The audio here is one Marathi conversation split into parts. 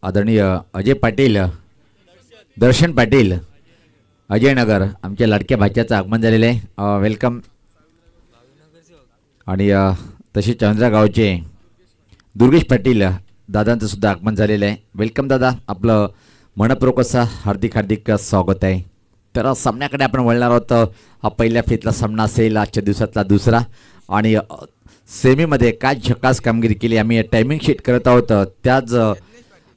आदरणीय अजय पाटील, दर्शन पाटील, अजयनगर आमच्या लाडक्या भाच्याचं आगमन झालेलं आहे. वेलकम. आणि तसेच चंद्रगावचे दुर्गेश पाटील दादांचं सुद्धा आगमन झालेलं आहे. वेलकम दादा, आपलं मनपूर्वक असं हार्दिक हार्दिक स्वागत आहे. तर सामन्याकडे आपण वळणार आहोत. हा पहिल्या फेतला सामना असेल, आजच्या दिवसातला दुसरा. आणि सेमीमध्ये काय झकास कामगिरी केली आम्ही टायमिंग शीट करत आहोत, त्याच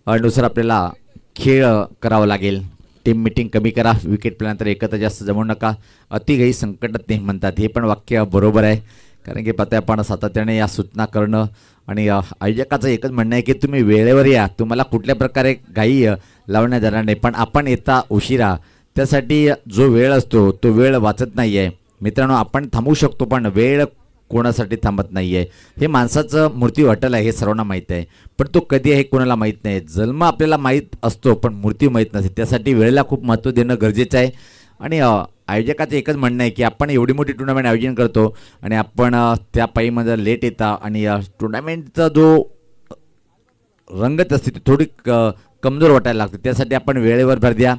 अनुसार आपल्याला खेळ करावा लागेल. टीम मिटिंग कमी करा, विकेट पडल्यानंतर एकत्र जास्त जमवू नका, अतिघाई संकटात नाही म्हणतात. हे पण वाक्य बरोबर आहे, कारण की पत्या आपण सातत्याने या सूचना करणं. आणि आयोजकाचं एकच म्हणणं आहे की तुम्ही वेळेवर या, तुम्हाला कुठल्या प्रकारे घाई लावण्यात येणार नाही. पण आपण येता उशिरा, त्यासाठी जो वेळ असतो तो वेळ वाचत नाही आहे मित्रांनो. आपण थांबू शकतो पण वेळ कोणासाठी थांबत नाही आहे. हे माणसाचं मृत्यू अटल आहे, हे सर्वांना माहीत आहे. पण तो कधी आहे कोणाला माहीत नाही. जन्म आपल्याला माहीत असतो पण मृत्यू माहीत नसते. त्यासाठी वेळेला खूप महत्त्व देणं गरजेचं आहे. आणि आयोजकाचं एकच म्हणणं आहे की आपण एवढी मोठी टुर्नामेंट आयोजन करतो आणि आपण त्या पायीमध्ये लेट येता आणि टुर्नामेंटचा जो रंगत असते ती थोडी कमजोर वाटायला लागते. त्यासाठी आपण वेळेवर भर द्या,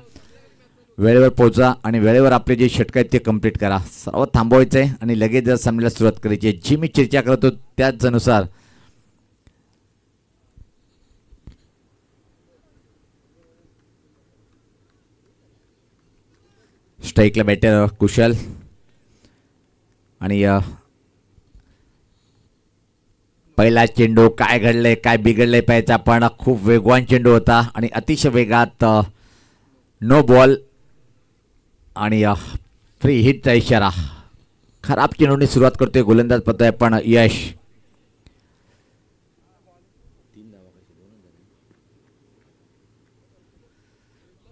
वेळेवर पोहोचा आणि वेळेवर आपले जे षटक आहेत ते कंप्लीट करा. सर्व थांबवायचं आहे आणि लगेच जर सामन्याला सुरुवात करायची आहे. जी मी चर्चा करतो त्याच अनुसार स्ट्राईकला बॅटर कुशल आणि पहिला चेंडू काय घडलंय काय बिघडलंय पाहायचा. पण खूप वेगवान चेंडू होता आणि अतिशय वेगात नो बॉल आणि फ्री हिटचा इशारा. खराब चेंडूने सुरुवात करतोय गोलंदाज पतोय पण यश.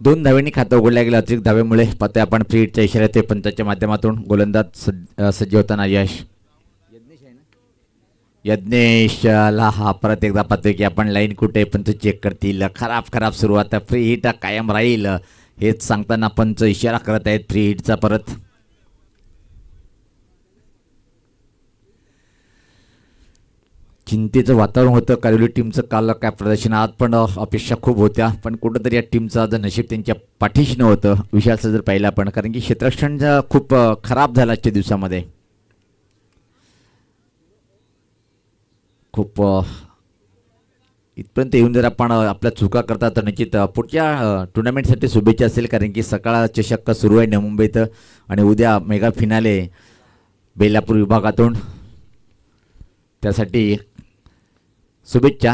दोन धाव्यांनी खातं उघडल्या गेलं अतिरिक्त धावेमुळे. पतोय आपण फ्री हिटचा इशारा येतोय पंचाच्या माध्यमातून. गोलंदाज सज्ज होताना यश. यज्ञेशला हा परत एकदा पाहतोय की आपण लाईन कुठे पंच चेक करतील. खराब सुरुवात, फ्री हिट कायम राहील हेच सांगताना पंच इशारा करत आहेत फ्री हिटचा परत. चिंतेचं वातावरण होतं कालिवली टीमचं काल. काय प्रदर्शन आज पण अपेक्षा खूप होत्या, पण कुठंतरी या टीमचं आज नशीब त्यांच्या पाठीशी नव्हतं. विशालचं जर पाहिलं आपण, कारण की क्षेत्ररक्षण खूप खराब झालं आजच्या दिवसामध्ये. खूप इथपर्यंत येऊन जर आपण आपल्या चुका करता तर निश्चित पुढच्या टुर्नामेंटसाठी शुभेच्छा असेल, कारण की सकाळ चषक सुरू आहे नवी मुंबईत आणि उद्या मेगा फिनाले बेलापूर विभागातून. त्यासाठी शुभेच्छा.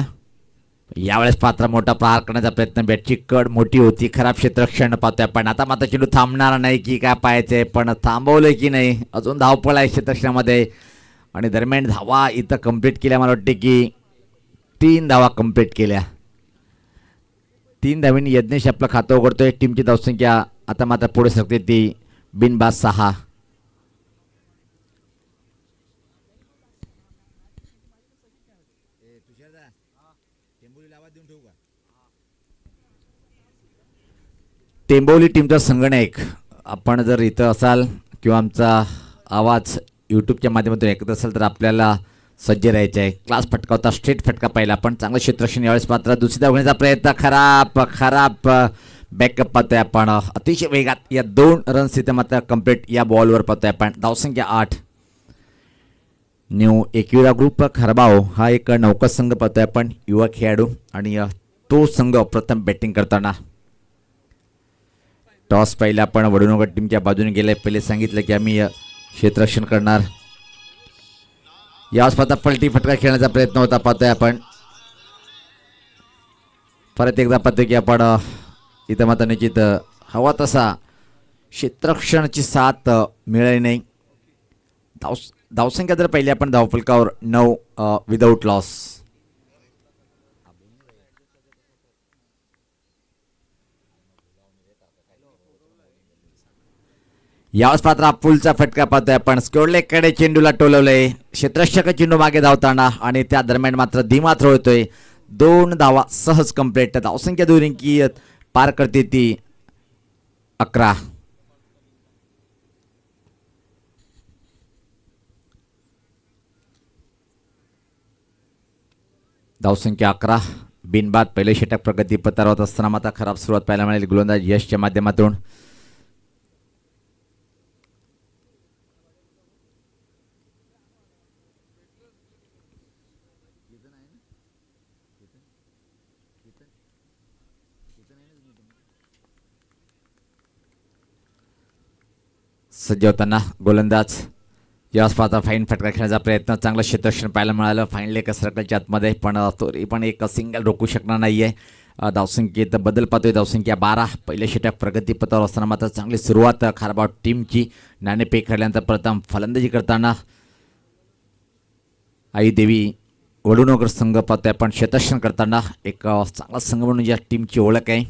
यावेळेस पात्र मोठा प्रहार करण्याचा प्रयत्न, बॅटची कड मोठी होती, खराब क्षेत्ररक्षण पाहतोय आपण. आता मात्र चेंडू थांबणार नाही की काय पाहायचंय, पण थांबवलंय की नाही. अजून धावपळ आहे क्षेत्ररक्षणामध्ये आणि दरम्यान धावा इथं कंप्लीट केल्या. मला वाटते की 3 धावा कंप्लीट केल्या. 3 धावींनी यज्ञेश आपलं खातं उघडतोय. टीमची धावसंख्या आता मात्र पुढे सरकते ती बिनबाद 6. टेंबोली टीमचा संगणक, आपण जर इथं असाल किंवा आमचा आवाज यूट्यूबच्या माध्यमातून ऐकत असाल तर आपल्याला सज्ज राहायचे आहे. क्लास फटका होता, स्ट्रेट फटका पाहिला आपण. चांगलं क्षेत्ररक्षण यावेळेस मात्र दुसरी धावण्याचा प्रयत्न, खराब बॅकअप पाहतोय आपण. अतिशय वेगात या 2 रन्स इथे मात्र कंप्लीट या बॉलवर पाहतोय आपण. धावसंख्या 8. न्यू एकविरा ग्रुप खरबाव हा एक नौका संघ पाहतोय आपण, युवा खेळाडू. आणि तो संघ प्रथम बॅटिंग करताना. टॉस पहिला आपण वडूनगर टीमच्या बाजूने गेलाय. पहिले सांगितलं की आम्ही क्षेत्ररक्षण करणार. यावेळेस पाहता पलटी फटका खेळण्याचा प्रयत्न होता पाहतोय आपण. परत एकदा पाहतोय की आपण इथं मात्र निश्चित हवा तसा क्षेत्ररक्षणाची साथ मिळाली नाही. धावसंख्या जर पहिली आपण धावफलकावर 9 विदाऊट लॉस. यावेळेस पात्र अपुलचा फटका पाहतोय आपण. स्कोरलेकडे चेंडूला टोलवलंय. क्षेत्ररक्षक चेंडू मागे धावताना आणि त्या दरम्यान मात्र धीमा थ्रो होतोय. 2 धावा सहज कंप्लीट. धावसंख्या 2 अंकी पार करते ती 11. धावसंख्या 11. बिनबाद पहिले षटक प्रगती पथावर असताना मात्र खराब सुरुवात पाहायला मिळाली गोलंदाज यशच्या माध्यमातून. सज्ज होताना गोलंदाज याच पाहता फाईन फटका खेळण्याचा प्रयत्न, चांगलं क्षेत्ररक्षण पाहायला मिळालं फाईन लेग सर्कलच्या आतमध्ये, पण तोरी पण एक सिंगल रोखू शकणार नाही आहे. धावसंख्येत बदल पाहतोय, धावसंख्या 12. पहिले षटक प्रगतीपथावर असताना मात्र चांगली सुरुवात खारबाव टीमची. नाणेफेक खेळल्यानंतर प्रथम फलंदाजी करताना आई देवी वडूनगर संघ पाहतोय आपण क्षेत्ररक्षण करताना एक चांगला संघ म्हणून या टीमची ओळख आहे.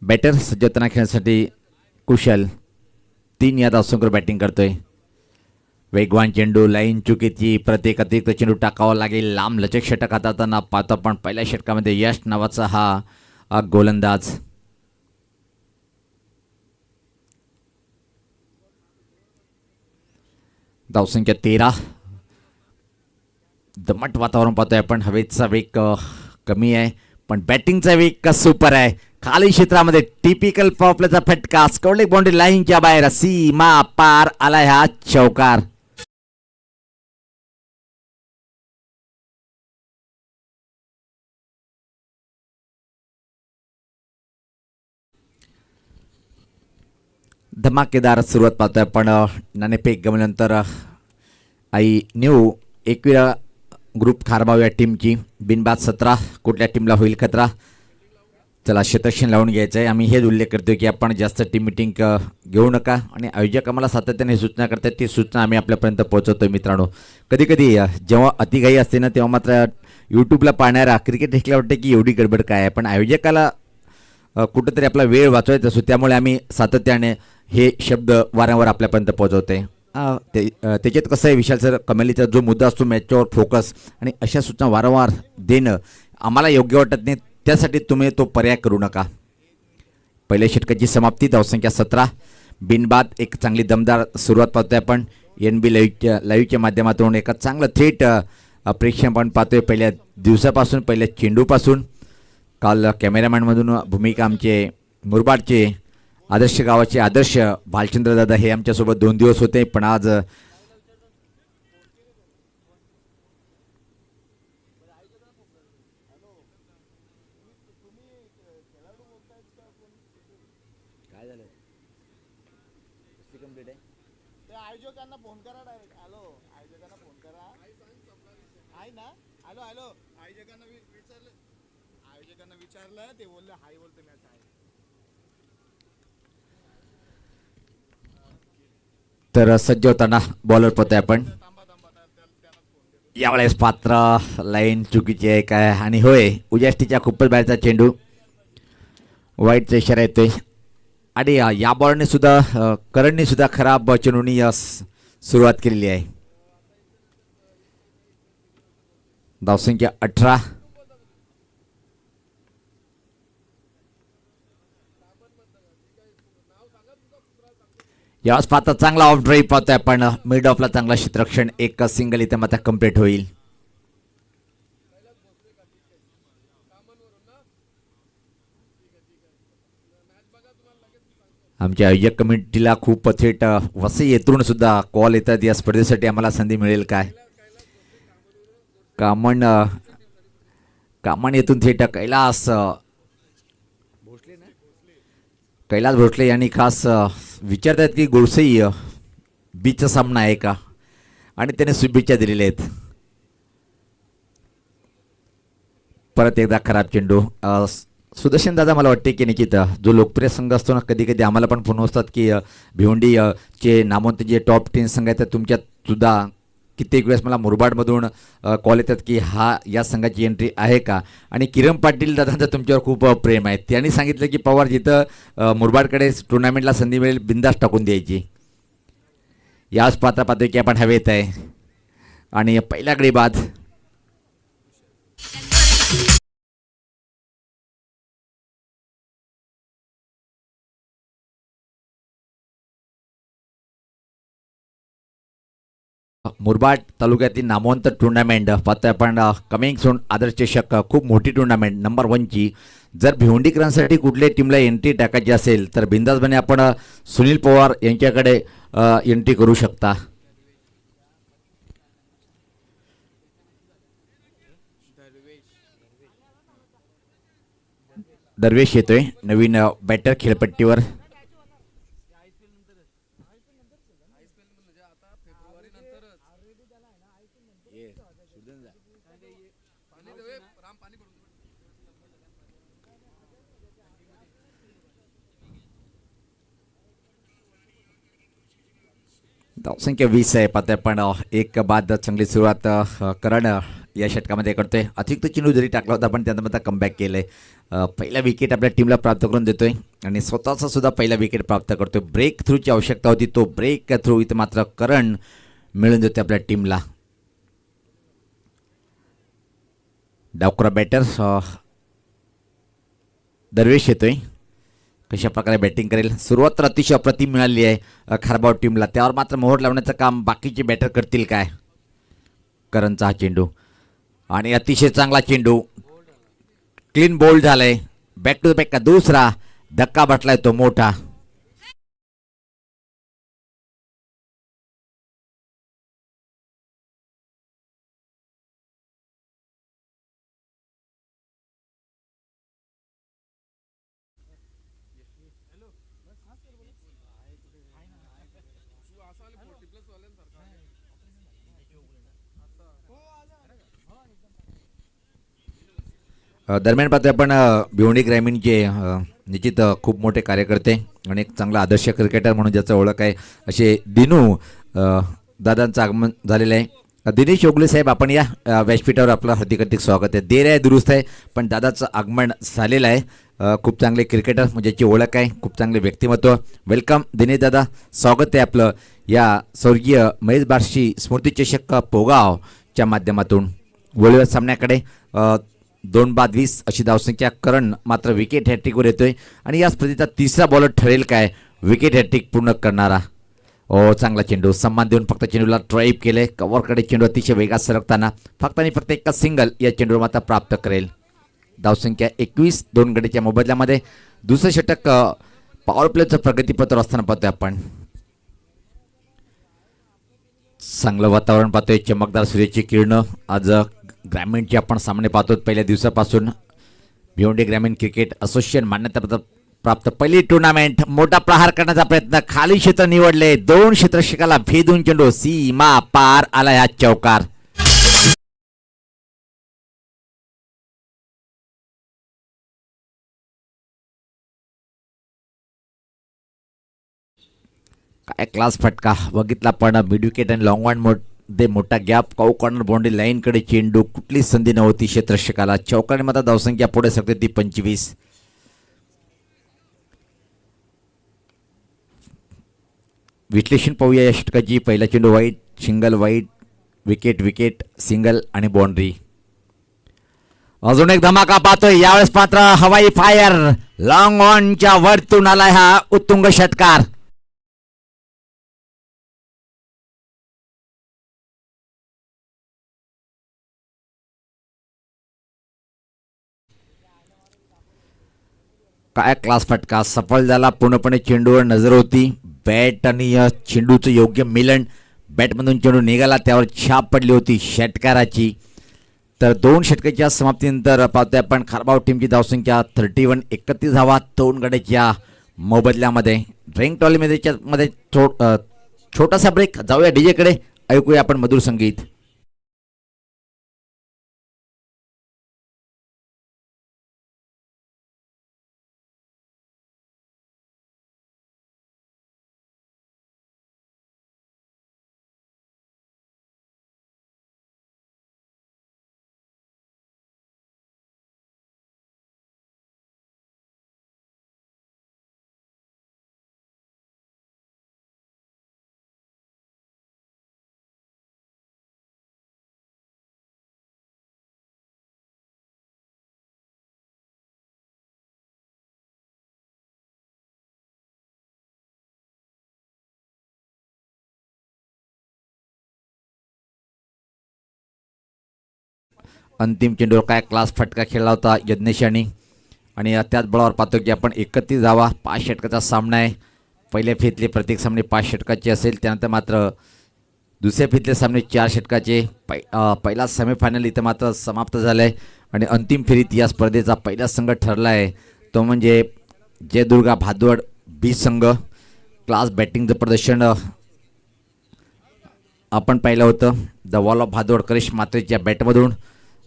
बॅटर सज्ज होताना खेळण्यासाठी कुशल 3 या धावसंख्येवर बॅटिंग करतोय. वेगवान चेंडू, लाईन चुकीची, प्रत्येक अतिरिक्त चेंडू टाकावा लागेल. लांब लचक षटक हाताळताना पाहतो आपण पहिल्या षटकामध्ये यश नावाचा हा गोलंदाज. धावसंख्या 13. दमट वातावरण पाहतोय आपण, हवेचा वेग कमी आहे पण बॅटिंगचा वेग सुपर आहे. खाली क्षेत्रामध्ये टिपिकल पॉपल्याचा फटका, स्कोरलेग बाउंड्री लाईनच्या बाहेर, सीमा पार आलाय हा चौकार. धमाकेदार सुरुवात पाहतोय आपण. नाणेफेक गमल्यानंतर आई न्यू 21 ग्रुप खारबाव या टीमची. बिनबाद 17. कुठल्या टीमला होईल खतरा? चला क्षेत्ररक्षण लावून घ्यायचं आहे. आम्ही हेच उल्लेख करतोय की आपण जास्त टीम मिटिंग घेऊ नका आणि आयोजक आम्हाला सातत्याने सूचना करतात, ती सूचना आम्ही आपल्यापर्यंत पोहोचवतोय. मित्रांनो, कधी कधी जेव्हा अतिघाई असते ना तेव्हा मात्र यूट्यूबला पाहणारा क्रिकेट ऐकल्या वाटते की एवढी गडबड काय आहे, पण आयोजकाला कुठंतरी आपला वेळ वाचवायचा असतो, त्यामुळे आम्ही सातत्याने हे शब्द वारंवार आपल्यापर्यंत पोहोचवते. त्याच्यात कसं आहे विशाल सर, कमेलीचा जो मुद्दा असतो मॅचवर फोकस, आणि अशा सूचना वारंवार देणं आम्हाला योग्य वाटत नाही, त्यासाठी तुम्ही तो पर्याय करू नका. पहिल्या षटकाची समाप्ती, धावसंख्या 17. बिनबाद एक चांगली दमदार सुरुवात पाहतोय आपण. NB लाईव्हच्या माध्यमातून एका चांगलं थेट प्रेक्षण पण पाहतोय पहिल्या दिवसापासून, पहिल्या चेंडूपासून. काल कॅमेरामॅनमधून भूमिका आमचे मुरबाडचे आदर्श गावाचे आदर्श भालचंद्र दादा हे आमच्यासोबत 2 दिवस होते, पण आज आयोजकांना फोन करा डायरेक्ट. हॅलो, आयोजकांना फोन करा. आहे ना? हॅलो हॅलो, आयोजकांना विचारलं, ते बोलले हाय, बोलते मॅच आहे. तर सज्ज होताना बॉलर पाहतोय आपण. यावेळेस पात्र लाईन चुकीची आहे काय, आणि होय उजाष्टीच्या खूपच बाहेरचा चेंडू, वाईटचा इशारा येतोय. आणि या बॉलने सुद्धा करणने सुद्धा खराब चेंडूनी सुरुवात केलेली आहे. धावसंख्या 18. यावेळेस पाहता चांगला ऑफ ड्राईव्ह पाहतोय आपण. मिड ऑफला चांगला क्षेत्ररक्षण, एक सिंगल इथे मात्र कम्प्लीट होईल. आमच्या आयोजक कमिटीला खूप थेट वसई येथून सुद्धा कॉल येतात या स्पर्धेसाठी आम्हाला संधी मिळेल काय. कामण येथून थेट कैलास भोसले यांनी खास विचारतात की गोडसई बीचचा सामना आहे का, आणि त्याने शुभेच्छा दिलेल्या आहेत. परत एकदा खराब चेंडू. सुदर्शन दादा, मला वाटते की निश्चित जो लोकप्रिय संघ असतो ना, कधी कधी आम्हाला पण फोन असतात की भिवंडी चे नामवंत जे टॉप 10 संघ आहेत तुमच्यात सुद्धा कित्येक वेळेस मला मुरबाडमधून कॉल येतात की या संघाची एंट्री आहे का. आणि किरण पाटील दादांचं तुमच्यावर खूप प्रेम आहे, त्यांनी सांगितलं की पवार जिथं मुरबाडकडे टुर्नामेंटला संधी मिळेल बिंदास टाकून द्यायची. याच पाहतोय की आपण हवेत आहे, आणि पहिल्याकडे बाद. मुरबाड तालुक्यातील नामवंत टुर्नामेंट पाहतोय आपण कमिंग सून आदर्श चषक खूप मोठी टुर्नामेंट नंबर 1ची. जर भिवंडीकरांसाठी कुठल्या टीमला एंट्री टाकायची असेल तर बिंदासपणे आपण सुनील पवार यांच्याकडे एंट्री करू शकता. दरवेश येतोय नवीन बॅटर खेळपट्टीवर. धावसंख्या 20 आहे. पाहतोय आपण एक बाद चांगली सुरुवात करण या षटकामध्ये करतोय. अतिरिक्त चेंडू जरी टाकला होता पण त्यानंतर आता कमबॅक केलंय. पहिला विकेट आपल्या टीमला प्राप्त करून देतोय आणि स्वतःचा सुद्धा पहिला विकेट प्राप्त करतोय. ब्रेक थ्रूची आवश्यकता होती, तो ब्रेक थ्रू इथं मात्र करण मिळून देतोय आपल्या टीमला. डावखुरा बॅटर दरवेश येतोय. कशा प्रकारे बॅटिंग करेल. सुरुवात तर अतिशय अप्रतिम मिळाली आहे खारबाव टीमला, त्यावर मात्र मोहर लावण्याचं काम बाकीचे बॅटर करतील काय. करणचा हा चेंडू आणि अतिशय चांगला चेंडू, क्लीन बोल्ड झालाय. बॅक टू द बॅक का दुसरा धक्का बसलाय तो मोठा. दरम्यान पाहतोय आपण भिवंडी ग्रामीणचे निश्चित खूप मोठे कार्यकर्ते आणि एक चांगला आदर्श क्रिकेटर म्हणून ज्याचं ओळख आहे असे दिनू दादांचं आगमन झालेलं आहे. दिनेश ओगले साहेब, आपण या व्यासपीठावर आपलं हार्दिक स्वागत आहे. देर आहे दुरुस्त आहे पण दादाचं आगमन झालेलं आहे. खूप चांगले क्रिकेटर म्हणजे ज्याची ओळख आहे, खूप चांगले व्यक्तिमत्व. वेलकम दिनेश दादा, स्वागत आहे आपलं या स्वर्गीय महेश बार्शी स्मृती चषक पोगावच्या माध्यमातून. गोळीवर सामन्याकडे 2 बाद 20 अशी धावसंख्या. करण मात्र विकेट हॅट्रिकवर येतोय आणि या स्पर्धेचा तिसरा बॉलर ठरेल काय विकेट हॅट्रिक पूर्ण करणारा. चांगला चेंडू, सम्मान देऊन फक्त चेंडूला ट्राईप केले. कव्हरकडे चेंडू अतिशय वेगात सरकताना फक्त आणि फक्त एका सिंगल या चेंडूवर मात्र प्राप्त करेल. धावसंख्या 21, 2 गडीच्या मोबदल्यामध्ये. दुसरं षटक पॉवर प्लेचं प्रगतीपत्र असताना पाहतोय आपण. चांगलं वातावरण पाहतोय, चमकदार सूर्याची किरण. आज ग्रामीणचे आपण सामने पाहतो पहिल्या दिवसापासून. भिवंडी ग्रामीण क्रिकेट असोसिएशन मान्यतापत्र प्राप्त पहिली टुर्नामेंट. मोठा प्रहार करण्याचा प्रयत्न, खाली क्षेत्र निवडले, 2 क्षेत्ररक्षकाला भेदून चेंडू सीमा पार आला हा चौकार. काय क्लास फटका बघितला पण मिड विकेट आणि लॉंग वन मध्ये मोठा गॅप. काऊ कॉर्नर बाउंड्री लाईनकडे चेंडू, कुठलीच संधी नव्हती क्षेत्ररक्षकाला. चौकाने मात्र धावसंख्या पुढे सकते ती 25. विश्लेषण पाहूया या षटकाची. पहिला चेंडू वाईट, सिंगल वाईट, विकेट विकेट, सिंगल आणि बाउंड्री. अजून एक धमाका पाहतोय यावेळेस मात्र हवाई फायर. लॉंग ऑनच्या वरतून आलाय हा उत्तुंग षटकार. काय क्लास फटका, सफल झाला पूर्णपणे. चेंडूवर नजर होती, बॅट आणि चेंडूचं योग्य मिलन. बॅटमधून चेंडू निघाला, त्यावर छाप पडली होती षटकाराची. तर 2 षटकाच्या समाप्तीनंतर पाहतोय आपण खारबाव टीमची धावसंख्या 31, 31 धावा 2 गड्याच्या मोबदल्यामध्ये. ड्रिंक टॉलीमध्ये छोटासा ब्रेक. जाऊया डीजेकडे, ऐकूया आपण मधुर संगीत. अंतिम चेंडूवर काय क्लास फटका खेळला होता यज्ञेश यांनी. आणि त्याच बळावर पाहतो की आपण 31 धावा 5 षटकाचा सामना आहे. पहिल्या फेरीतले प्रत्येक सामने 5 षटकाचे असेल, त्यानंतर मात्र दुसऱ्या फेरीतले सामने 4 षटकाचे. पहिला सेमीफायनल इथं मात्र समाप्त झाला आहे आणि अंतिम फेरीत या स्पर्धेचा पहिला संघ ठरला आहे तो म्हणजे जयदुर्गा भादवड बी संघ. क्लास बॅटिंगचं प्रदर्शन आपण पाहिलं होतं. द वॉल ऑफ भादवड करिश मात्रेच्या बॅटमधून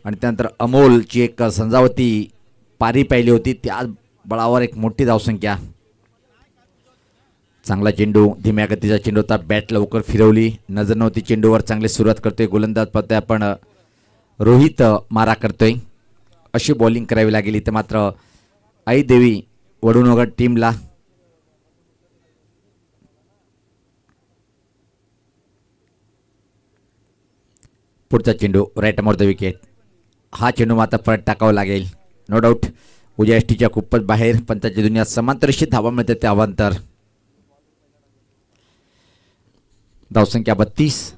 आणि त्यानंतर अमोलची एक संजावती पारी पाहिली होती, त्या बळावर एक मोठी धावसंख्या. चांगला चेंडू, धीम्या गतीचा चेंडू होता, बॅट लवकर फिरवली, नजर नव्हती चेंडूवर. चांगली सुरुवात करतोय गोलंदाज पाहतोय आपण रोहित मारा करतोय. अशी बॉलिंग करावी लागेल इथं मात्र आई देवी वडूनगर टीमला. पुढचा चेंडू राईट अमोर द विकेट. हा चेंडू मात्र परत टाकावा लागेल नो डाऊट. उद्या एस टीच्या खूपच बाहेर, पंचाची दुनिया समांतरशी धावा मिळते त्या अवांतर. धावसंख्या 32.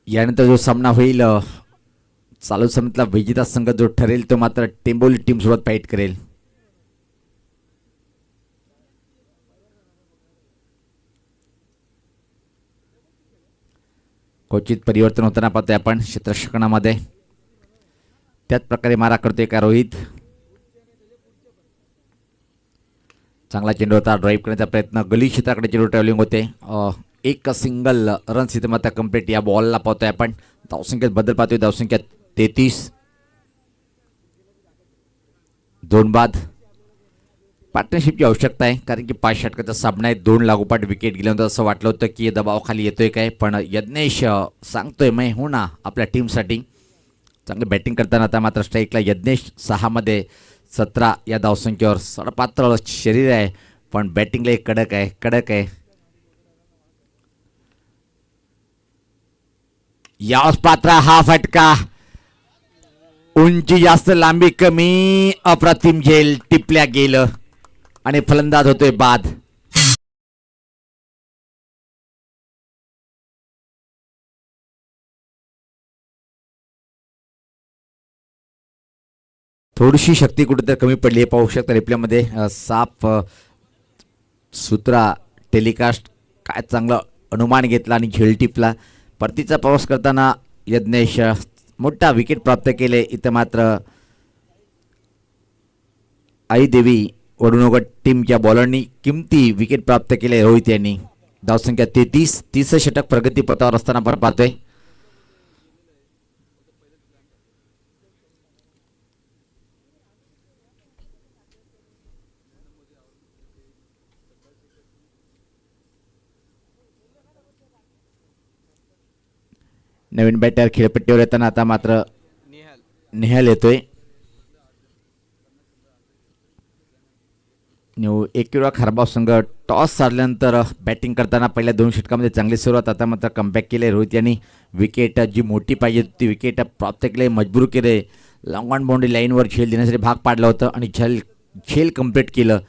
यानंतर जो सामना होईल चालू सामन्यातला विजेता संघ जो ठरेल तो मात्र टेंबोली टीम सोबत फाईट करेल. क्वचित परिवर्तन होताना पाहतोय आपण क्षेत्ररक्षणामध्ये. त्याच प्रकारे मारा करतोय का रोहित. चांगला चेंडू होता, ड्राईव्ह करण्याचा प्रयत्न, गली क्षेत्राकडे चेंडू ट्रॅव्हलिंग होते. एक सिंगल रन इथं मात्र कंप्लीट या बॉलला पाहतोय आपण. धावसंख्येत बदल पाहतोय, धावसंख्या 33. 2 बाद. पार्टनरशिपची आवश्यकता आहे कारण की 5 षटकाचा सामना आहे. 2 लागोपाठ विकेट गेल्यानंतर असं वाटलं होतं की दबावाखाली येतोय काय, पण यज्ञेश सांगतोय मैं हो ना आपल्या टीमसाठी. चांगलं बॅटिंग करताना आता मात्र स्ट्राईकला यज्ञेश 6 मध्ये 17 या धावसंख्येवर. सडपातळ शरीर आहे पण बॅटिंगला एक कडक आहे. याच पात्र हा फटका, उंची जास्त लांबी कमी, अप्रतिम झेल टिपल्या गेलं आणि फलंदाज होतोय बाद. थोडीशी शक्ती कुठेतरी कमी पडली आहे, पाहू शकता रिप्लेमध्ये. साफ सूत्रा टेलिकास्ट, काय चांगलं अनुमान घेतला आणि झेल टिपला. परतीचा प्रवास करताना यज्ञेश मोठा विकेट प्राप्त केले. इथं मात्र आई देवी वडूनगर टीमच्या बॉलरनी किमती विकेट प्राप्त केले रोहित यांनी. धावसंख्या 33. 30 षटक प्रगतीपथावर असताना आपण पाहतोय. नवीन बॅटर खेळपट्टीवर येताना आता मात्र निहाल येतोय. एकेवेळा खरबाव संघ टॉस साधल्यानंतर बॅटिंग करताना पहिल्या 2 षटकामध्ये चांगली सुरुवात, आता मात्र कमबॅक केले रोहित यांनी. विकेट जी मोठी पाहिजे ती विकेट प्राप्त केले, मजबूर केले. लॉंग ऑन बाउंड्री लाईनवर झेल देण्यासाठी भाग पाडलं होतं आणि झेल कंप्लीट केलं.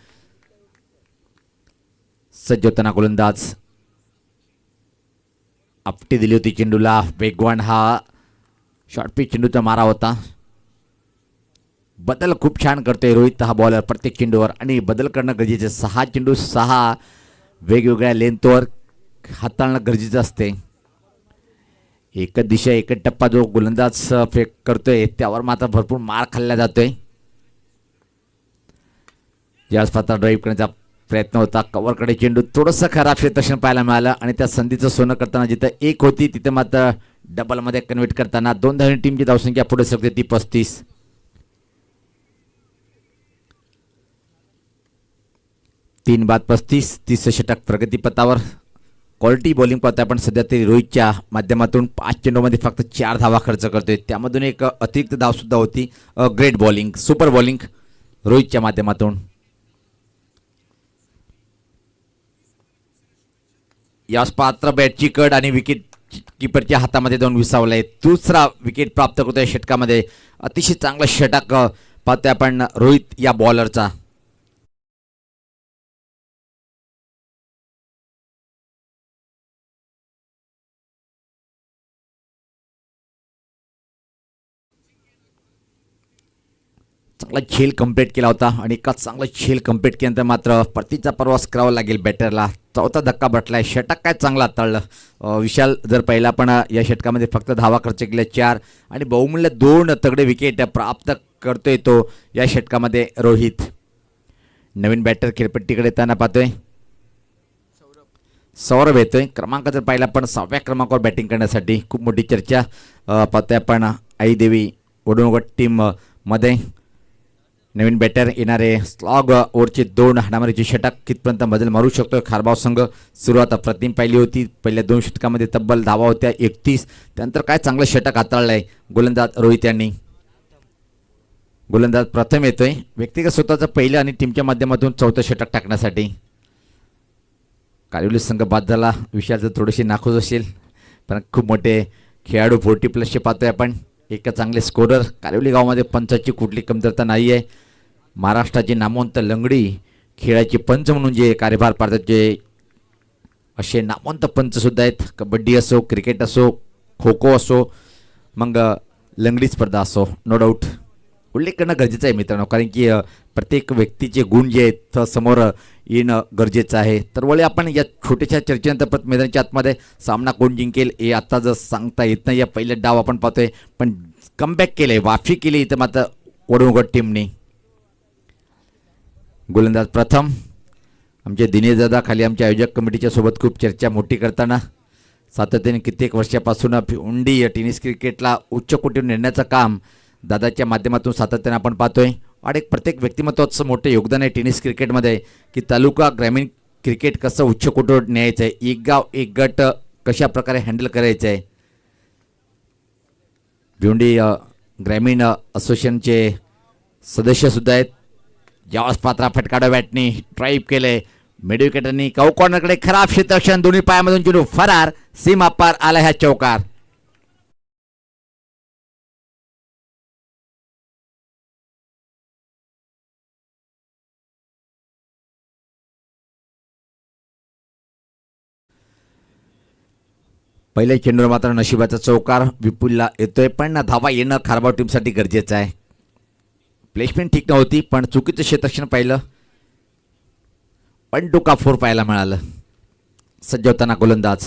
सज्ज होताना गोलंदाज, आपटी दिली होती चेंडूला. वेगवान हा शॉर्ट पिच चेंडूचा मारा होता. बदल खूप छान करतोय रोहित हा बॉलर प्रत्येक चेंडूवर, आणि बदल करणं गरजेचं आहे. 6 चेंडू 6 वेगवेगळ्या लेंथवर हाताळणं गरजेचं असते. एकच दिशा एकच टप्पा जो गोलंदाज फेक करतोय त्यावर मात्र भरपूर मार खाल्ला जातोय. ज्यावेळेस पात्र ड्राईव्ह करण्याचा प्रयत्न होता, कव्हरकडे चेंडू थोडंसं खराब क्षेत्ररक्षण पाहायला मिळालं आणि त्या संधीचं सोनं करताना जिथं 1 होती तिथं मात्र डबलमध्ये कन्व्हर्ट करताना 2 धावांनी टीमची धावसंख्या पुढे सरकते ती 35. 3 बाद 35. 30 षटक प्रगतीपथावर. क्वालिटी बॉलिंग पाहतोय आपण सध्या तरी रोहितच्या माध्यमातून. 5 चेंडूमध्ये फक्त 4 धावा खर्च करतोय, त्यामधून एक अतिरिक्त धाव सुद्धा होती. ग्रेट बॉलिंग, सुपर बॉलिंग रोहितच्या माध्यमातून. यास पात्र बॅटची कड आणि विकेट किपरच्या हातामध्ये जाऊन विसावलाय. दुसरा विकेट प्राप्त करतोय षटकामध्ये. अतिशय चांगला षटक पाहतोय आपण रोहित या बॉलरचा. चांगला झेल कंप्लीट केला होता आणि एका चांगला झेल कंप्लीट केल्यानंतर मात्र परतीचा प्रवास करावा लागेल बॅटरला. चौथा धक्का बटलाय. षटक काय चांगला हाताळलं विशाल. जर पहिला पण या षटकामध्ये फक्त धावा खर्च केल्या 4 आणि बहुमूल्य 2 तगडे विकेट प्राप्त करतोय तो या षटकामध्ये रोहित. नवीन बॅटर खेळपट्टीकडे येताना पाहतोय सौरभ येतोय. क्रमांक जर पाहिला पण 6व्या क्रमांकावर बॅटिंग करण्यासाठी खूप मोठी चर्चा पाहतोय आपण आई देवी वडुणगट टीम मध्ये. नवीन बॅटर येणारे स्लॉग ओव्हरचे 2 हाणामारीचे षटक कितपर्यंत बदल मारू शकतो खारबाव संघ. सुरुवात अप्रतिम पाहिली होती. पहिल्या 2 षटकामध्ये तब्बल धावा होत्या 31. त्यानंतर काय चांगलं षटक हाताळलंय गोलंदाज रोहित यांनी. गोलंदाज प्रथम येतोय व्यक्तिगत स्वतःचं पहिलं आणि टीमच्या माध्यमातून 4थं षटक टाकण्यासाठी. कालिवली संघ बाद झाला. विशालचं थोडीशी नाखुश असेल पण खूप मोठे खेळाडू 40+ पाहतोय आपण. एक चांगले स्कोरर. कालिवली गावामध्ये पंचाची कुठली कमतरता नाही आहे. महाराष्ट्राची नामवंत लंगडी खेळाची पंच म्हणून जे कार्यभार पाडतात जे असे नामवंत पंचसुद्धा आहेत. कबड्डी असो, क्रिकेट असो, खो खो असो, मग लंगडी स्पर्धा असो, नो डाऊट उल्लेख करणं गरजेचं आहे मित्रांनो. कारण की प्रत्येक व्यक्तीचे गुण जे आहेत समोर येणं गरजेचं आहे. तर वळी आपण या छोट्याशा चर्चेनंतर परत मैदानाच्या आतमध्ये सामना कोण जिंकेल हे आता जर सांगता येत नाही. या पहिल्या डाव आपण पाहतोय पण कमबॅक केले, वाफी केली इथं मात्र वडुणगट टीमने. गोलंदाज प्रथम आमचे दिनेश दादा खाली आमच्या आयोजक कमिटीच्या सोबत खूप चर्चा मोठी करताना सातत्याने कित्येक वर्षापासून भिवंडी टेनिस क्रिकेटला उच्च कोटीवर नेण्याचं काम दादाच्या माध्यमातून सातत्याने आपण पाहतोय. आणि एक प्रत्येक व्यक्तिमत्वाचं मोठं योगदान आहे टेनिस क्रिकेटमध्ये की तालुका ग्रामीण क्रिकेट कसं उच्च कोटीवर न्यायचं आहे. एक गाव एक गट कशा प्रकारे हँडल करायचं आहे. भिवंडी ग्रामीण असोसिएशनचे सदस्यसुद्धा आहेत. ज्यावेळेस पात्रा फटकाडा बॅटनी ड्राईव्ह केले. मिड विकेटनी काऊ कॉर्नरकडे खराब क्षेत्ररक्षण. दोन्ही पायामधून चेंडू फरार. सीमा पार आला ह्या चौकार. पहिल्या चेंडूवर मात्र नशिबाचा चौकार विपुलला येतोय पण धावा येणं खारबाव टीमसाठी गरजेचं आहे. प्लेसमेंट ठीक नव्हती पण चुकीचं क्षेत्ररक्षण पाहिलं पण टोका 4 पाहायला मिळालं. सज्ज होताना गोलंदाज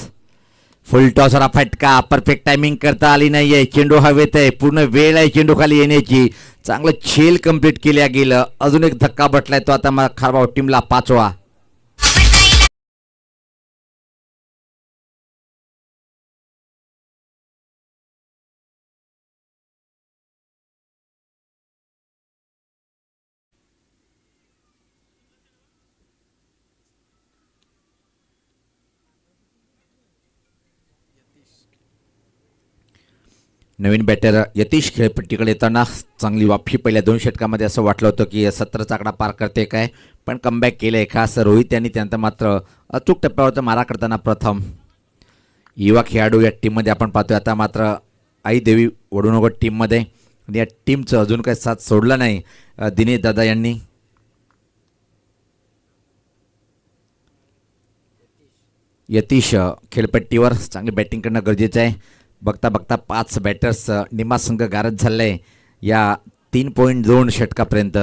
फुल टॉसरा फटका. परफेक्ट टायमिंग करता आली नाहीये. चेंडू हवेत आहे. पूर्ण वेळ आहे चेंडू खाली येण्याची. चांगलं छेल कंप्लीट केल्या गेलं. अजून एक धक्का बटलाय तो आता खारबाव टीमला 5वा. नवीन बॅटर यतीश खेळपट्टीकडे येताना चांगली वाफी. पहिल्या 2 षटकामध्ये असं वाटलं होतं की 17चा आकडा पार करते काय पण कमबॅक केलं आहे. खास रोहित यांनी त्यानंतर मात्र अचूक टप्प्यावरचा मारा करताना प्रथम. युवा खेळाडू या टीममध्ये आपण पाहतोय आता मात्र आई देवी वडुणगट टीममध्ये. आणि या टीमचं अजून काही साथ सोडला नाही दिनेश दादा यांनी. यतीश खेळपट्टीवर चांगली बॅटिंग करणं गरजेचं आहे. बघता बघता 5 बॅटर्स निमा संघ गारद झाले या 3.2 षटकापर्यंत.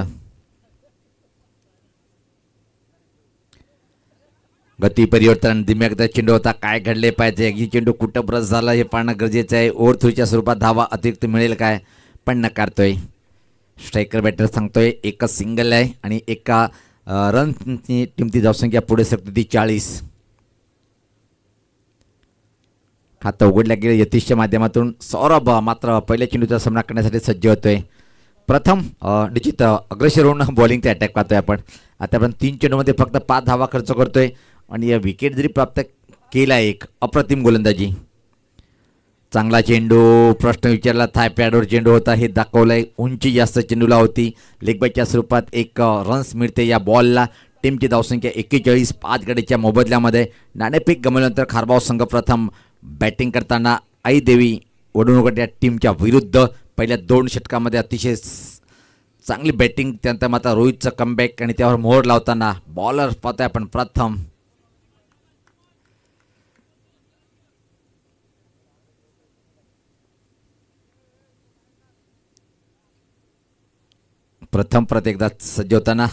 गती परिवर्तन दिम्यागदा चेंडू होता. काय घडले पाहिजे ही चेंडू कुठं ब्रश झाला हे पाहणं गरजेचं आहे. ओव्हर 3च्या स्वरूपात धावा अतिरिक्त मिळेल काय पण नकारतोय. स्ट्रायकर बॅटर सांगतोय एकच सिंगल आहे आणि एका रनची टीमची धावसंख्या पुढे सरकते ती 40. खातं उघडल्या गेलं यतीशच्या माध्यमातून. सौरभ मात्र पहिल्या चेंडूचा सामना करण्यासाठी सज्ज होतोय. प्रथम निश्चित अग्रेसर होऊन बॉलिंगचा अटॅक पाहतोय आपण. आतापर्यंत 3 चेंडूमध्ये फक्त 5 धावा खर्च करतोय आणि या विकेट जरी प्राप्त केला एक अप्रतिम गोलंदाजी. चांगला चेंडू. प्रश्न विचारला थाय पॅडवर चेंडू होता हे दाखवलंय. उंची जास्त चेंडूला होती. लेगबायच्या स्वरूपात एक रन्स मिळते या बॉलला. टीमची धावसंख्या 41. 5 गडीच्या मोबदल्यामध्ये नाणेफेक गमावल्यानंतर खारबाव संघ प्रथम बॅटिंग करताना आई देवी वडुणगट या टीमच्या विरुद्ध. पहिल्या 2 षटकामध्ये अतिशय चांगली बॅटिंग. त्यानंतर मात्र रोहितचं कमबॅक आणि त्यावर मोहर लावताना बॉलर पाहतोय आपण प्रथम. प्रथम परत एकदा सज्ज होताना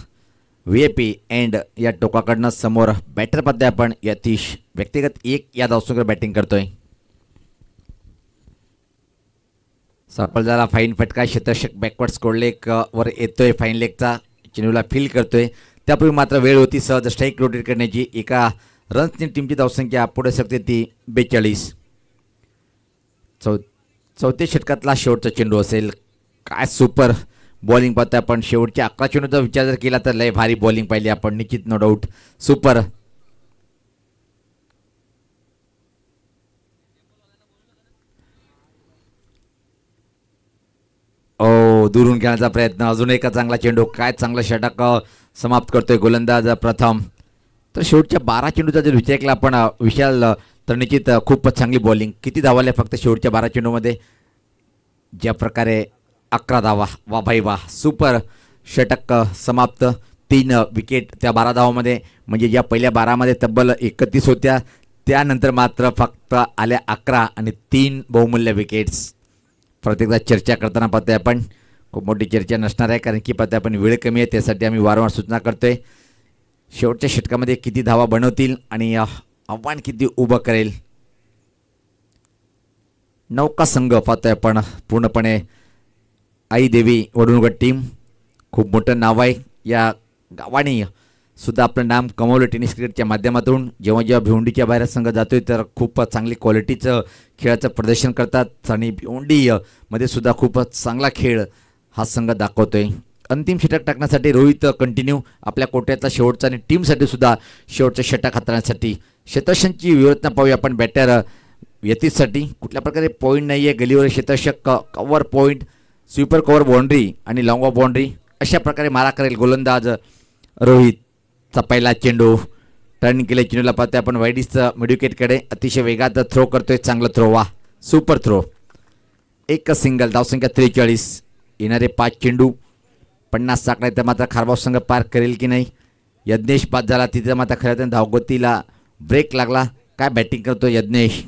VAP एंड या टोकाकडनं समोर बॅटर पद्धती आपण यतीश व्यक्तिगत 1 या धावसंख्येवर बॅटिंग करतोय. सफल झाला फाईन फटका. शतक बॅकवर्ड स्कोर लेग वर येतोय. फाईन लेगचा चेंडूला फील करतोय. त्यापूर्वी मात्र वेळ होती सहज स्ट्राईक रोटेट करण्याची. एका रन्सनी टीमची धावसंख्या पुढे शकते ती 42. चौथ्या षटकातला शेवटचा चेंडू असेल. काय सुपर बॉलिंग पाहतोय आपण. शेवटच्या 11 चेंडूचा विचार जर केला तर लय भारी बॉलिंग पाहिली आपण निश्चित, नो डाऊट. सुपर. ओ दुरून खेळण्याचा प्रयत्न. अजून एका चांगला चेंडू. काय चांगला षटक समाप्त करतोय गोलंदाज प्रथम. तर शेवटच्या 12 चेंडूचा जर विचार केला आपण विशाल तर निश्चित खूपच चांगली बॉलिंग. किती धावा आल्या फक्त शेवटच्या 12 चेंडूमध्ये. ज्या प्रकारे 11 धावा. वा भाई वा. सुपर षटक समाप्त. 3 विकेट त्या 12 धावामध्ये. म्हणजे ज्या पहिल्या 12मध्ये तब्बल 31 होत्या त्यानंतर मात्र फक्त आल्या 11 आणि 3 बहुमूल्य विकेट्स. प्रत्येकदा चर्चा करताना पाहतोय आपण. खूप मोठी चर्चा नसणार आहे कारण की पाहतोय आपण वेळ कमी आहे. त्यासाठी आम्ही वारंवार सूचना करतोय. शेवटच्या षटकामध्ये किती धावा बनवतील आणि आव्हान किती उभं करेल. नौका संघ पाहतोय आपण पूर्णपणे. आई देवी वडुणगड टीम खूप मोठं नाव आहे. या गावाने सुद्धा आपलं नाम कमवलं टेनिस क्रिकेटच्या माध्यमातून. जेव्हा जेव्हा भिवंडीच्या बाहेर संघ जातोय तर खूप चांगली क्वालिटीचं खेळाचं प्रदर्शन करतात आणि भिवंडीमध्ये सुद्धा खूपच चांगला खेळ हा संघ दाखवतोय. अंतिम षटक टाकण्यासाठी रोहित कंटिन्यू आपल्या कोट्यातला शेवटचा आणि टीमसाठी सुद्धा शेवटचं षटक हाताळण्यासाठी. शतकांची विवरतना पाहूया आपण बॅटर यतीशसाठी. कुठल्या प्रकारे पॉईंट नाही आहे. गलीवर शतक cover point, sweeper cover boundary आणि लॉंग ऑफ बाउंड्री अशा प्रकारे मारा करेल गोलंदाज रोहितचा पहिला चेंडू. टर्न केले चेंडूला पाहतोय आपण वाईडिसचं मिडविकेटकडे. अतिशय वेगात थ्रो करतोय. चांगलं थ्रो. वा सुपर थ्रो. एक सिंगल. धावसंख्या 43. येणारे 5 चेंडू 50 आकडा तर मात्र खारबाव संघ पार करेल की नाही. यज्ञेश बाद झाला तिथे मात्र खरं धावगतीला ब्रेक लागला. काय बॅटिंग करतो यज्ञेश.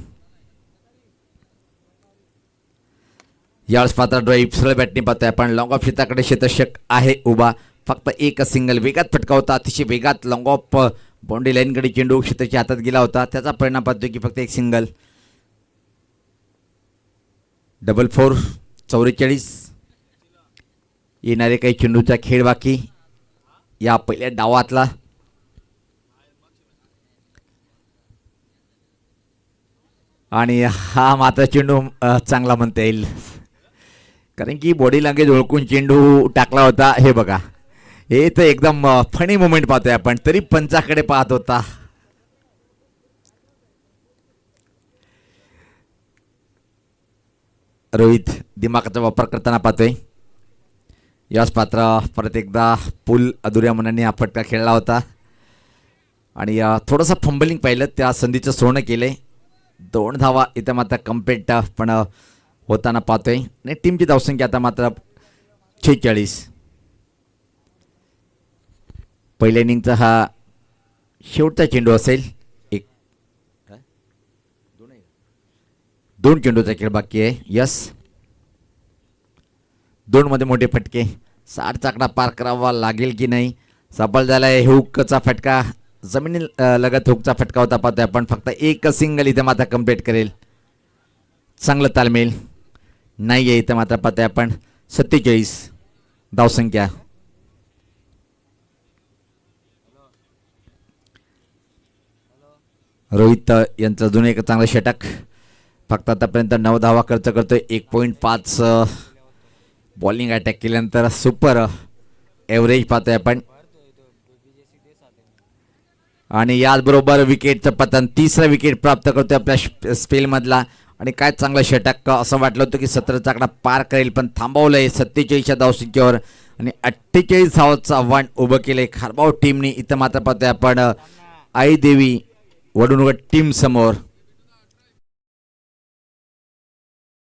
यावेळेस पात्र ड्राईव्ह सरळ बॅटिंग पाहतोय आपण. लॉंग ऑफ शेताकडे शतक आहे उभा. फक्त एक सिंगल. वेगात फटका होता. अतिशय वेगात लॉंग ऑफ बाउंड्री लाईनकडे चेंडू शेताच्या हातात गेला होता. त्याचा परिणाम पाहतोय की फक्त एक सिंगल. 4 44. येणारे काही चेंडूचा खेळ बाकी या पहिल्या डावातला. आणि हा मात्र चेंडू चांगला म्हणता येईल कारण की बॉडी लँग्वेज ओळखून चेंडू टाकला होता. हे बघा, हे तर एकदम फनी मोमेंट पाहतोय आपण. तरी पंचाकडे पाहत होता. रोहित दिमागाचा वापर करताना पाहतोय. याच पात्र परत एकदा पूल अधुऱ्या मनाने हा फटका खेळला होता आणि थोडंसं फंबलिंग पाहिलं. त्या संधीचं सोनं केलंय. 2 धावा इथं मात्र कम्प्लीट पण होताना पाहतोय. आणि टीमची धावसंख्या आता मात्र 46. पहिल्या इनिंगचा हा शेवटचा चेंडू असेल. 2 चेंडूचा खेळ बाकी आहे. यस 2 मध्ये मोठे फटके. 60 आकडा पार करावा लागेल की नाही. सफल झालाय. हुकचा फटका जमिनी लगत हुकचा फटका होता पाहतोय आपण. फक्त एक सिंगल इथं मात्र कम्प्लीट करेल. चांगलं तालमेल नाही आहे इथं मात्र पाहतोय आपण. 47 धावसंख्या. रोहित यांचं अजून एक चांगलं षटक. फक्त आतापर्यंत 9 धावा खर्च करतोय. 1.5 बॉलिंग अटॅक केल्यानंतर सुपर एव्हरेज पाहतोय आपण. आणि याचबरोबर विकेटचं पतन. 3रा विकेट प्राप्त करतोय आपल्या स्पेलमधला. आणि काय चांगलं षटक. असं वाटलं होतं की 17चा आकडा पार करेल पण थांबवलंय 47च्या धावसंख्येवर आणि 48 धावांचं आव्हान उभं केलंय खारबाव टीमनी. इथं मात्र पाहतोय आपण आई देवी वडुणगड टीम समोर.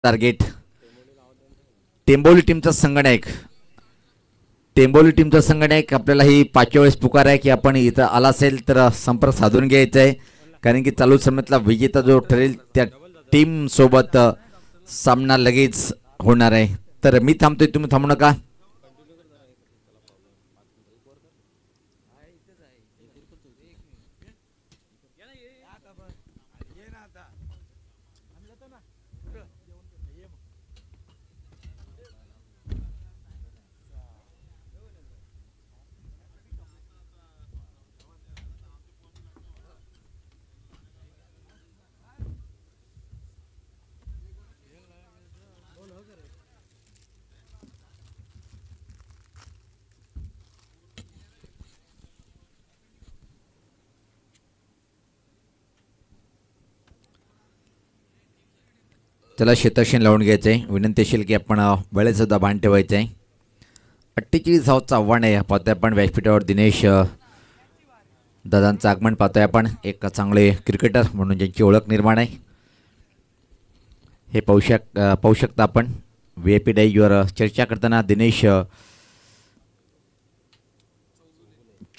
टार्गेट टेंबोली टीमचा संगणक. टेंबोली टीमचा संगणक आपल्याला ही 5व्या वेळेस पुकार आहे की आपण इथं आला असेल तर संपर्क साधून घ्यायचा आहे कारण की चालू सामन्यातला विजेता जो ठरेल त्या टीम सोबत सामना लगेच होणार आहे. तर मी थांबतोय, तुम्ही थांबू नका. त्याला क्षेत्रक्षण लावून घ्यायचं आहे. विनंती असेल की आपण वेळेसुद्धा भान ठेवायचं आहे. 48 धावांचं आव्हान आहे. पाहतोय आपण व्यासपीठावर दिनेश दादांचं आगमन पाहतोय आपण. एक चांगले क्रिकेटर म्हणून ज्यांची ओळख निर्माण आहे हे पाहू शकता आपण. VIP डाईजवर चर्चा करताना दिनेश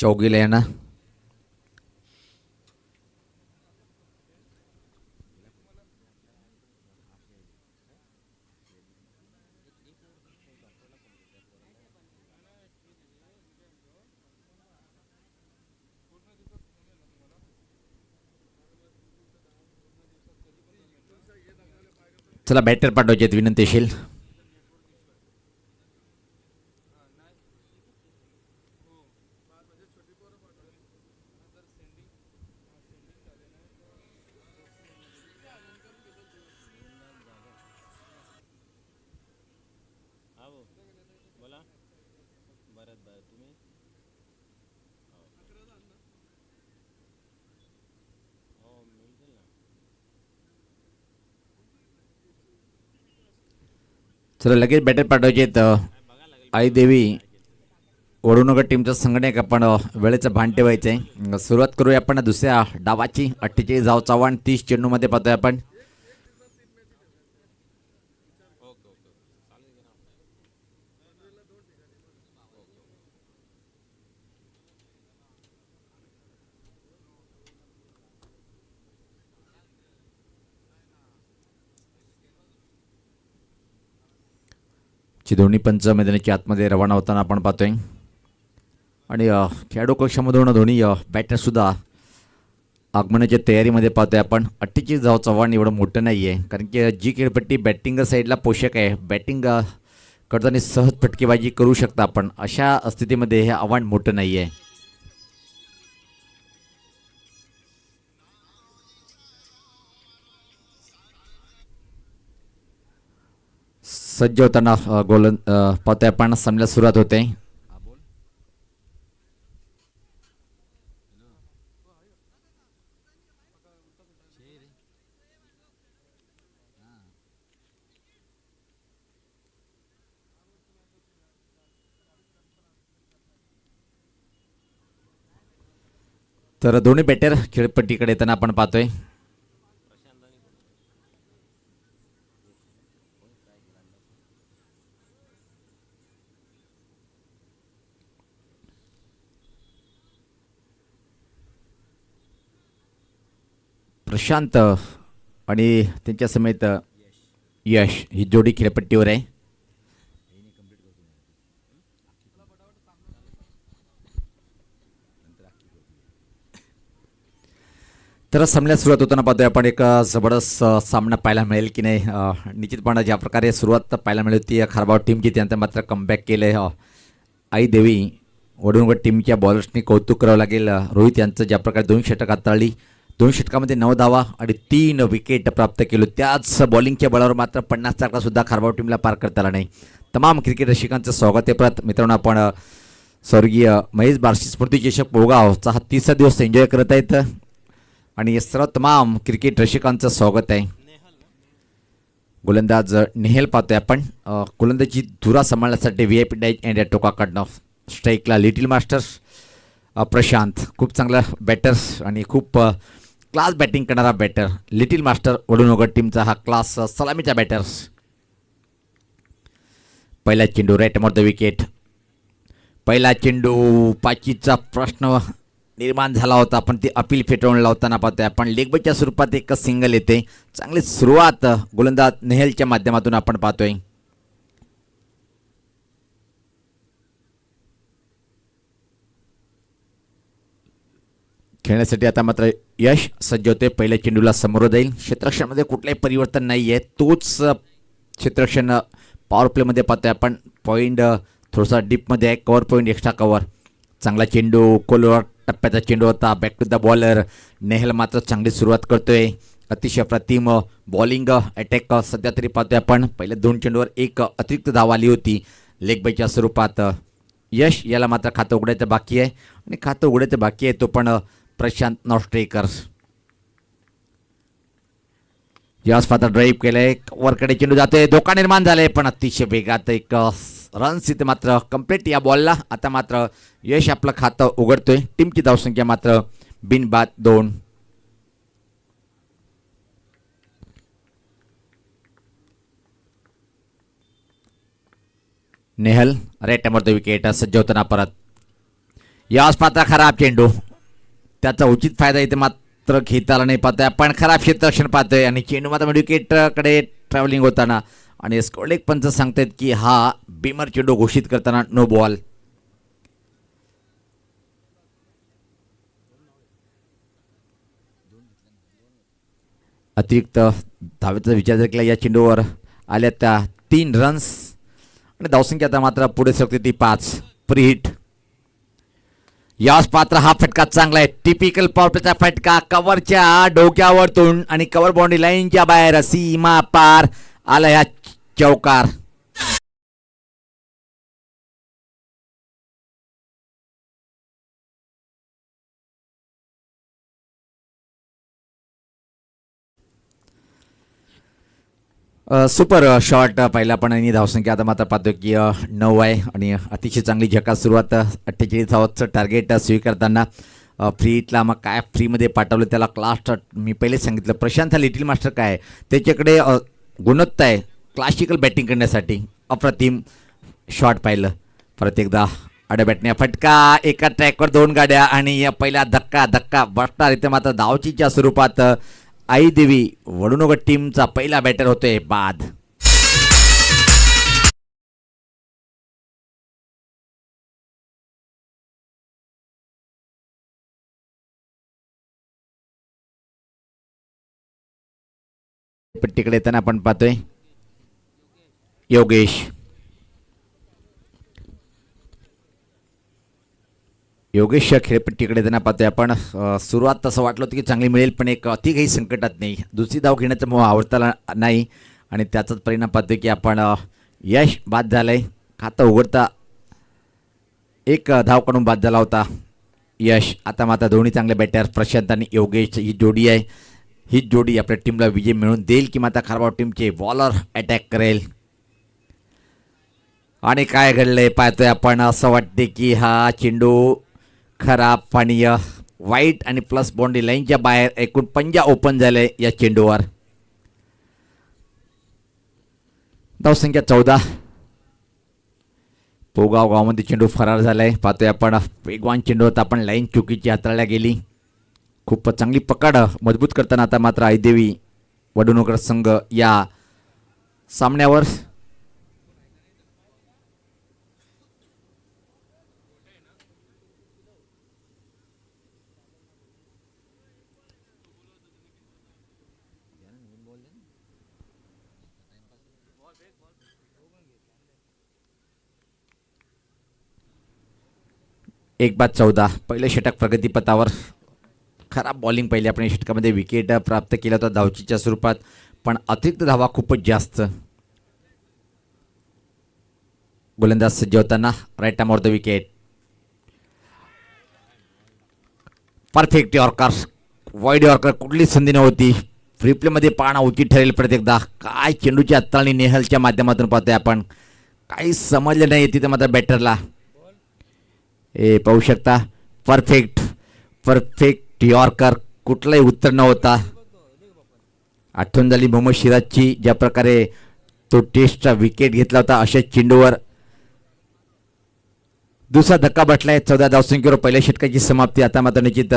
चौगुले यांना चला बॅटर पाठवायचे आहेत विनंतीशील. चला लगेच बॅटर पाठवायचे आहेत. आई देवी वडूनगर टीमचं संगणक आपण वेळेचं भान ठेवायचं आहे. सुरुवात करूया आपण दुसऱ्या डावाची. 48 धावांचं आव्हान 30 चेंडूमध्ये पाहतोय आपण. दोन्ही पंच मैदानाच्या आतमध्ये रवाना होताना आपण पाहतोय. आणि खेळाडू कक्षामधून दोन्ही बॅटरसुद्धा आगमनाच्या तयारीमध्ये पाहतोय आपण. 48 धावांचं आव्हान एवढं मोठं नाही आहे, कारण की जी खेळपट्टी बॅटिंग साईडला पोषक आहे. बॅटिंग करताना सहज फटकेबाजी करू शकता आपण. अशा स्थितीमध्ये हे आव्हान मोठं नाही आहे. सज्ज होताना गोलन पाहतोय आपण. सामन्याला सुरुवात होते. तर दोन्ही बॅटर खेळपट्टीकडे येताना आपण पाहतोय. प्रशांत आणि त्यांच्या समेत यश ही जोडी खेळपट्टीवर आहे. तर सामन्यात सुरुवात होताना पाहतोय आपण. एक जबरदस्त सामना पाहायला मिळेल की नाही. निश्चितपणे ज्या प्रकारे सुरुवात पाहायला मिळाली होती खरबाव टीमची, त्यानंतर मात्र कमबॅक केलं आहे. आई देवी वडूनगर टीमच्या बॉलर्सनी कौतुक करावं लागेल. रोहित यांचं ज्या प्रकारे 2 षटक हाताळली, 2 षटकामध्ये 9 धावा आणि 3 विकेट प्राप्त केलो. त्याच बॉलिंगच्या बळावर मात्र 50 सुद्धा खारबाव टीमला पार करता आला नाही. तमाम क्रिकेट रसिकांचं स्वागत आहे. परत मित्रांनो, आपण स्वर्गीय महेश बारशी स्मृती चषक पोगावचा हा 30सा दिवस एन्जॉय करत आहेत आणि सर्व तमाम क्रिकेट रसिकांचं स्वागत आहे. गोलंदाज नेहल पाहतोय आपण. गोलंदाजी धुरा सांभाळण्यासाठी VIP डाईज अँड टोकाकडनं स्ट्राईकला लिटिल मास्टर्स प्रशांत, खूप चांगला बॅटर्स आणि खूप क्लास बॅटिंग करणारा बॅटर लिटिल मास्टर वडूनगर टीमचा हा क्लास सलामीचा बॅटर्स. पहिला चेंडू राईट द विकेट. पहिला चेंडू पाचीचा प्रश्न निर्माण झाला होता, पण ती अपील फेटाळून लावताना पाहतोय आपण. लेगबायच्या स्वरूपात एक सिंगल येते. चांगली सुरुवात गोलंदाज नेहलच्या माध्यमातून आपण पाहतोय. खेळण्यासाठी आता मात्र यश सज्ज होते. पहिल्या चेंडूला समोर जाईल. क्षेत्ररक्षणामध्ये कुठलंही परिवर्तन नाही आहे. तोच क्षेत्ररक्षण पॉवर प्लेमध्ये पाहतोय आपण. पॉईंट थोडासा डीपमध्ये आहे. Cover point, extra cover. चांगला चेंडू कोलवर टप्प्याचा चेंडू होता. Back to the bowler. Nehal मात्र चांगली सुरुवात करतोय. अतिशय अप्रतिम बॉलिंग अटॅक सध्या तरी पाहतोय आपण. पहिल्या 2 चेंडूवर एक अतिरिक्त धाव आली होती लेग स्वरूपात. यश याला मात्र खातं उघडायचं बाकी आहे आणि खातं उघडायचं बाकी आहे तो पण प्रशांत नॉस्ट्रेकर. यास पात्र ड्राईव्ह केलंय, वरकडे चेंडू जातोय, धोका निर्माण झालाय, पण अतिशय वेगात एक रन्स इथे मात्र कंप्लीट या बॉलला. आता मात्र यश आपलं खातं उघडतोय. टीमची धावसंख्या मात्र बिनबाद 2. नेहल रेट्यावर विकेट. सज्ज होताना परत यास पात्र खराब चेंडू, त्याचा उचित फायदा इथे मात्र घेता आला नाही. पाहतोय आपण खराब क्षेत्ररक्षण पाहतोय आणि चेंडू मात्र विकेटकडे ट्रॅव्हलिंग होताना आणि स्कोरलेग पंच सांगतायत की हा बीमर चेंडू घोषित करताना नो बॉल. अतिरिक्त धावेचा विचार जर केला या चेंडूवर आल्या त्या 3 रन्स आणि धावसंख्या आता मात्र पुढे सरकते ती 5. प्रीहिट यास पात्र हा फटका चांगला आहे. टिपिकल पॉवरचा फटका कव्हरच्या डोक्यावरतून आणि कव्हर बाउंड्री लाईनच्या बाहेर सीमा पार आला या चौकार. सुपर शॉट पाहिला पण आणि धावसंख्या आता मात्र पाहतो की 9 आहे आणि अतिशय चांगली झकास सुरुवात. 48 धावांचं टार्गेट स्वीकारताना फ्रीटला मग काय फ्रीमध्ये पाठवलं त्याला क्लास. मी पहिले सांगितलं प्रशांत हा लिटिल मास्टर काय त्याच्याकडे गुणवत्ता आहे क्लासिकल बॅटिंग करण्यासाठी. अप्रतिम शॉट पाहिलं. परत एकदा आडबॅटण्या फटका, एका ट्रॅकवर 2 गाड्या आणि पहिला धक्का बसणार. इथे मात्र धावचीच्या स्वरूपात आई देवी वडुनगर टीमचा पहिला बॅटर होतोय बाद. पट्टीकडे येताना आपण पाहतोय योगेश खेळपट्टीकडे येताना पाहतोय आपण. सुरुवात तसं वाटलं होतं की चांगली मिळेल पण एक अति काही संकटात नाही. दुसरी धाव घेण्याचा मोह आवडता नाही आणि त्याचाच परिणाम पाहतोय की आपण यश बाद झालंय. खातं उघडता 1 धाव काढून बाद झाला होता यश. आता मात्र दोन्ही चांगले बॅटर प्रशांत आणि योगेश ही जोडी आहे. हीच जोडी आपल्या टीमला विजय मिळवून देईल की माता खारबाव टीमचे बॉलर अटॅक करेल. आणि काय घडलंय पाहतोय आपण. असं वाटते की हा चेंडू खराब पाणी वाईट आणि प्लस बाउंड्री लाईनच्या बाहेर एकूण पंजा ओपन झाले या चेंडूवर. धावसंख्या 14. पोगाव गावामध्ये चेंडू फरार झालाय. पाहतोय आपण वेगवान चेंडू होता पण लाईन चुकीची हाताळल्या गेली. खूप चांगली पकड मजबूत करताना आता मात्र आईदेवी वडुनगर संघ या सामन्यावर. एक बाद 14. पहिलं षटक प्रगतीपथावर. खराब बॉलिंग पहिली आपण षटकामध्ये विकेट प्राप्त केला होता धावचीच्या स्वरूपात पण अतिरिक्त धावा खूपच जास्त. गोलंदाज सज्ज होताना right arm the wicket. Perfect yorker, wide yorker, कुठली संधी नव्हती. फ्री प्लेमध्ये पाहणं उचित ठरेल. प्रत्येकदा काय चेंडूची हाताळणी नेहलच्या माध्यमातून पाहतोय आपण. काही समजलं नाही तिथे मात्र बॅटरला. पाहू शकता परफेक्ट यॉर्कर, कुठलाही उत्तर नव्हता. आठवण झाली मोहम्मद सिराजची ज्या प्रकारे तो टेस्टचा विकेट घेतला होता. अशा चेंडूवर दुसरा धक्का बसलाय. 14 धावसंख्येवर पहिल्या षटकाची समाप्ती. आता मात्र निश्चित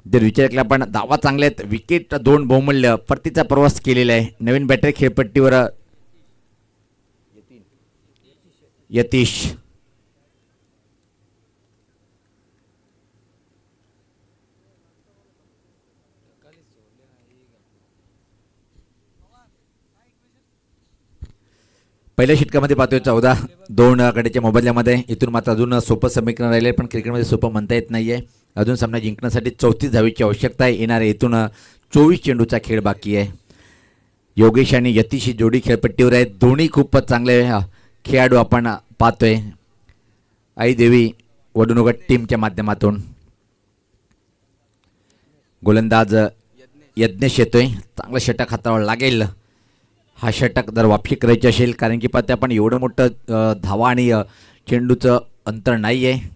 जर विचार केला पण धावा चांगल्या आहेत. विकेट 2 बहुमूल्य परतीचा प्रवास केलेला आहे. नवीन बॅटर खेळपट्टीवर यतीश. पहिल्या षटकामध्ये पाहतोय 14 2 गड्याच्या मोबदल्यामध्ये. इथून मात्र अजून सोपं समीकरण राहिले पण क्रिकेटमध्ये सोपं म्हणता येत नाहीये. अजून सामना जिंकण्यासाठी 34 धावेची आवश्यकता आहे. येणारे इथून 24 चेंडूचा खेळ बाकी आहे. योगेश आणि यतीश जोडी खेळपट्टीवर आहेत. दोन्ही खूप चांगले खेळाडू आपण पाहतोय आई देवी वडुनगर टीमच्या माध्यमातून. गोलंदाज यज्ञेश येतोय. चांगलं षटक हातावर लागेल. हा षटक जर वापशी करायची असेल, कारण की पाहते आपण एवढं मोठं धावा आणि चेंडूचं अंतर नाही आहे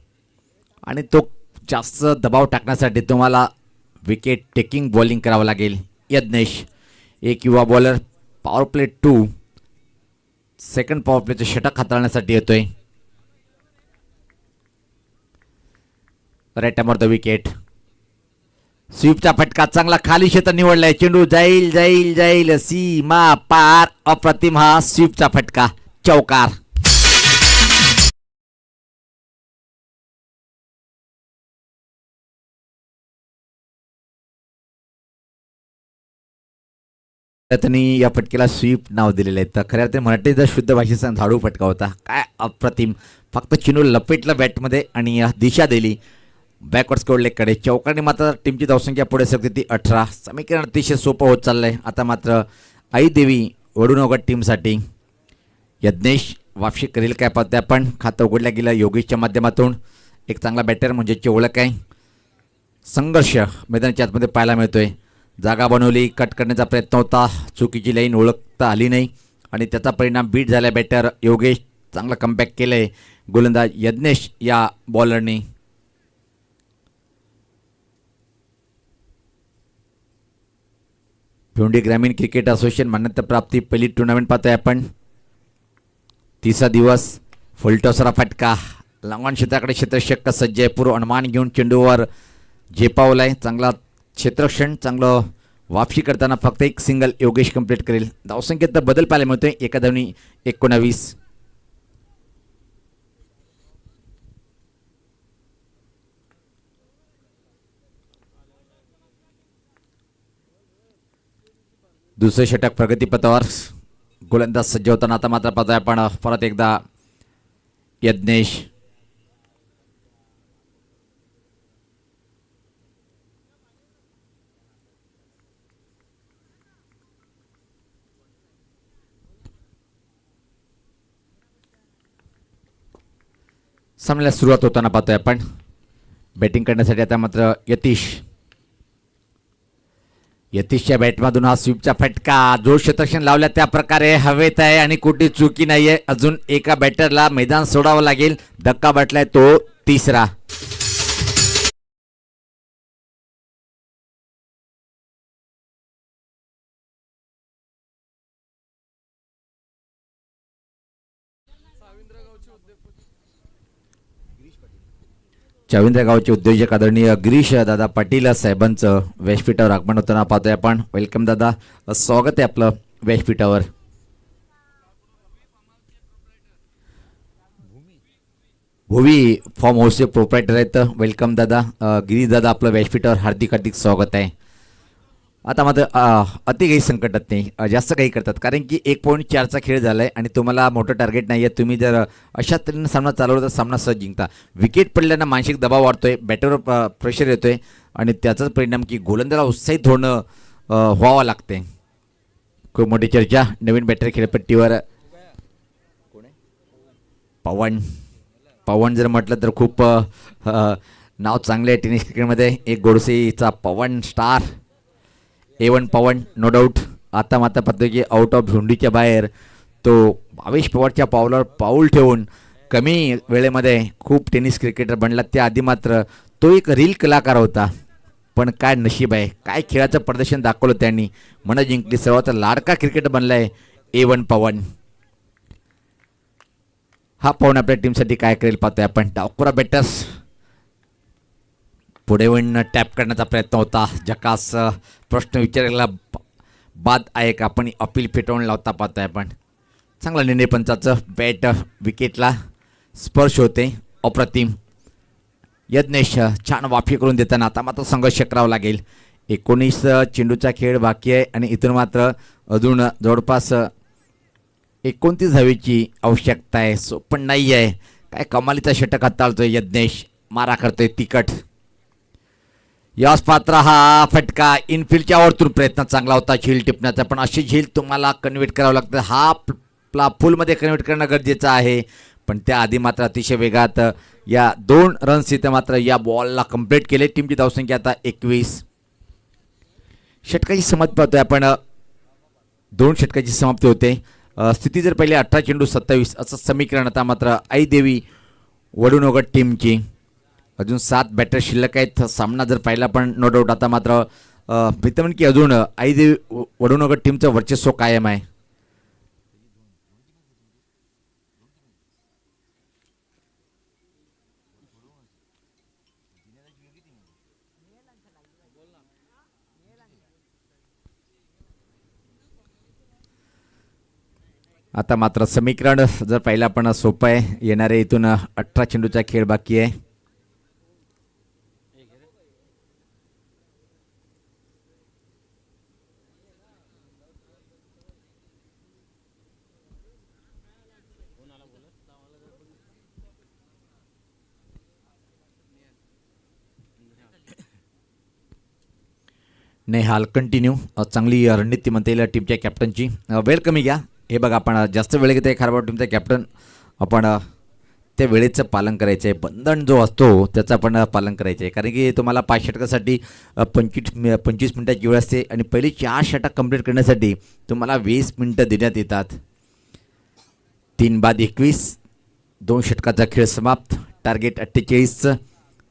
आणि तो जास्त दबाव टाकण्यासाठी तुम्हाला विकेट टेकिंग बॉलिंग करावं लागेल. यज्ञेश एक युवा bowler power play 2 second power प्लेचं षटक हाताळण्यासाठी येतोय. Write the wicket. स्वीपचा फटका चांगला खाली क्षेत्र निवडलाय. चेंडू जाईल जाईल जाईल सीमा पार. अप्रतिम हा स्वीपचा फटका. चौकार. त्यांनी या फटकेला स्वीप नाव दिलेलं आहे. तर खऱ्या अर्थाने मराठीचा शुद्ध भाषेचा झाडू फटका होता. काय अप्रतिम. फक्त चेंडू लपेटला बॅटमध्ये आणि दिशा दिली बॅकवर्ड स्कोर लेगकडे. चौकाने मात्र टीमची धावसंख्या पुढे सरकते ती 18. समीकरण अतिशय सोपं होत चाललंय. आता मात्र आई देवी वडूनवगड टीमसाठी. यज्ञेश वापशी करेल काय पाहते आपण. खातं उघडल्या गेलं योगेशच्या माध्यमातून. एक चांगला बॅटर म्हणजे ओळख आहे. संघर्ष मैदानाच्या आतमध्ये पाहायला मिळतोय. जागा बनवली, कट करण्याचा प्रयत्न होता, चुकीची लाईन ओळखता आली नाही आणि त्याचा परिणाम बीट झाला. बॅटर योगेश चांगला कमबॅक केलंय. गोलंदाज यज्ञेश या बॉलरने. भिवंडी ग्रामीण क्रिकेट असोसिएशन मान्यताप्राप्ती पहिली टुर्नामेंट पाहतोय आपण. 30 दिवस. फुलटॉसरा फटका लंगण क्षेत्राकडे क्षेत्ररक्षक सज्ज आहे. पूर्व अनुमान घेऊन चेंडूवर झेपावलाय. चांगला क्षेत्ररक्षण, चांगलं वापशी करताना फक्त एक सिंगल योगेश कंप्लीट करेल. धावसंख्येत तर बदल पाहायला मिळतोय. एका धावनी 19. दुसरे षटक प्रगतीपथावर. गोलंदाज सज्ज होताना आता मात्र पाहतोय आपण परत एकदा यज्ञेश. सामन्याला सुरुवात होताना पाहतोय आपण. बॅटिंग करण्यासाठी आता मात्र यतीशच्या बॅटमधून हा स्वीपचा फटका. जो क्षेत्ररक्षण लावल्या त्या प्रकारे हवेत आहे आणि कुठे चुकी नाहीये. अजून एका बॅटरला मैदान सोडावं लागेल. धक्का बसलाय तो तिसरा. चाविंद्र गावचे उद्योजक आदरणीय गिरीश दादा पाटील साहेबांचं व्यासपीठावर आगमन होताना पाहतोय आपण. वेलकम दादा, स्वागत आहे आपलं व्यासपीठावर. भूवी फॉर्म हाऊसचे प्रोप्रायटर आहेत. वेलकम दादा. गिरीश दादा आपलं व्यासपीठावर हार्दिक हार्दिक स्वागत आहे. आता मात्र अति काही संकटात नाही, जास्त काही करतात, कारण की 1.4चा खेळ झाला आहे आणि तुम्हाला मोठं टार्गेट नाही आहे. तुम्ही जर अशा तऱ्हेने सामना चालवला तर सामना सहज जिंकता. विकेट पडल्यानं मानसिक दबाव वाढतोय, बॅटरवर प्रेशर येतोय आणि त्याचाच परिणाम की गोलंदाजाला उत्साहित होणं व्हावं लागते. खूप मोठी चर्चा. नवीन बॅटर खेळपट्टीवर पवन जर म्हटलं तर खूप नाव चांगले आहे टेनिस क्रिकेटमध्ये. एक गोडसेचा पवन स्टार. A1 पवन नो डाऊट. आता मात्र पाहतो की आउट ऑफ झुंडीच्या बाहेर तो भावेश पवारच्या पावलावर पाऊल ठेवून कमी वेळेमध्ये खूप टेनिस क्रिकेटर बनला. त्याआधी मात्र तो एक रील कलाकार होता. पण काय नशीब आहे, काय खेळाचं प्रदर्शन दाखवलं त्यांनी. मन जिंकली. सर्वात लाडका क्रिकेटर बनलाय A1 पवन. हा पवन आपल्या टीमसाठी काय करेल पाहतोय आपण. डावखुरा बॅटर्स पुढे वळून टॅप करण्याचा प्रयत्न होता. जकास प्रश्न विचारायला बाद आहे का, आपण अपील फेटाळून लावता पाहतोय आपण. चांगला निर्णय पंचाचं. बॅट विकेटला स्पर्श होते. अप्रतिम. यज्ञेश छान वाफी करून देताना आता मात्र संघर्ष करावा लागेल. 19 चेंडूचा खेळ बाकी आहे आणि इथून मात्र अजून जवळपास 29 धावेची आवश्यकता आहे. सोपं नाही आहे. काय कमालीचा षटक हाताळतोय यज्ञेश. मारा करतोय तिकट. यास पात्र हा फटका. इनफिल्डच्या वरतून प्रयत्न चांगला होता झील टिपण्याचा, पण अशी झील तुम्हाला कन्व्हर्ट करावं लागतं. हा फुलमध्ये कन्व्हर्ट करणं गरजेचं आहे. पण त्याआधी मात्र अतिशय वेगात या 2 रन्स इथे मात्र या बॉलला कंप्लीट केले. टीमची धावसंख्या आता 21. षटकाची समाप्ती पाहतोय आपण. 2 षटकाची समाप्ती होते. स्थिती जर पहिले 18 चेंडू 27 असं समीकरण. आता मात्र आई देवी वडूनोगट टीमची अजून 7 बॅटर शिल्लक आहेत. सामना जर पाहिला पण नो डाऊट आता मात्र प्रीतमन की अजून आई देवी वडूनोगट टीमचं वर्चस्व कायम आहे. आता मात्र समीकरण जर पाहिलं आपण सोपं आहे. येणारे इथून 18 चेंडूचा खेळ बाकी आहे. नेहाल कंटिन्यू. चांगली रणनीती म्हणता येईल टीमच्या कॅप्टनची. वेलकम घ्या. हे बघा आपण जास्त वेळ घेत आहे खारबाड टीमचा कॅप्टन. आपण त्या वेळेचं पालन करायचं आहे. बंधन जो असतो त्याचं आपण पालन करायचं आहे. कारण की तुम्हाला 5 षटकासाठी 25 मिनटाची वेळ असते आणि पहिली 4 षटक कंप्लीट करण्यासाठी तुम्हाला 20 मिनटं देण्यात येतात. 3 बाद 21. 2 षटकाचा खेळ समाप्त. टार्गेट 48चं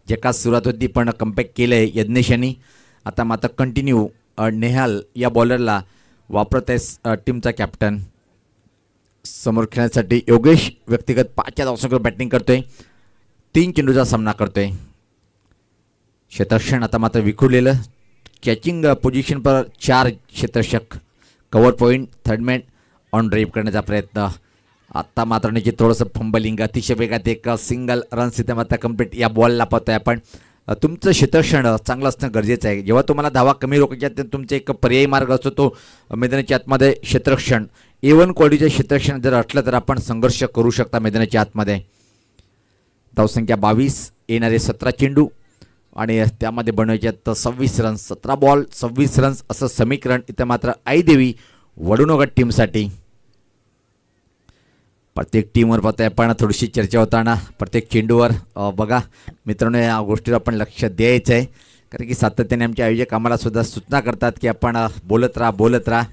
जे का सुरुवात होती पण कम्बॅक केलं आहे यज्ञेश यांनी. आता मात्र कंटिन्यू नेहाल या बॉलरला वापरत आहे टीमचा कॅप्टन. समोर खेळण्यासाठी योगेश व्यक्तिगत 5 धावांसह बॅटिंग करतोय. 3 चेंडूचा सामना करतोय. क्षेत्ररक्षण आता मात्र विखुरलेलं. कॅचिंग पोझिशन पर 4 क्षेत्ररक्षक. Cover point third man on drive करण्याचा प्रयत्न. आता मात्र निश्चित थोडंसं फंबलिंग. अतिशय वेगात एक सिंगल रन्स इथे मात्र कम्प्लीट या बॉलला पाहतोय आपण. तुमचं क्षेत्ररक्षण चांगलं असणं गरजेचं आहे. जेव्हा तुम्हाला धावा कमी रोखायच्या तुमचा एक पर्यायी मार्ग असतो तो मैदानाच्या आतमध्ये क्षेत्ररक्षण. A1 क्वालिटीचं क्षेत्ररक्षण जर असलं तर आपण संघर्ष करू शकता मैदानाच्या आतमध्ये. धावसंख्या 22. येणारे 17 चेंडू आणि त्यामध्ये बनवायचे आहेत 26 रन्स. 17 बॉल 26 रन्स असं समीकरण इथं मात्र आई देवी वडूनोगट टीमसाठी. प्रत्येक टीमवर पाहतोय आपण थोडीशी चर्चा होताना प्रत्येक चेंडूवर. बघा मित्रांनो या गोष्टीवर आपण लक्ष द्यायचं आहे. कारण की सातत्याने आमचे आयोजक आम्हाला सुद्धा सूचना करतात की आपण बोलत राहा.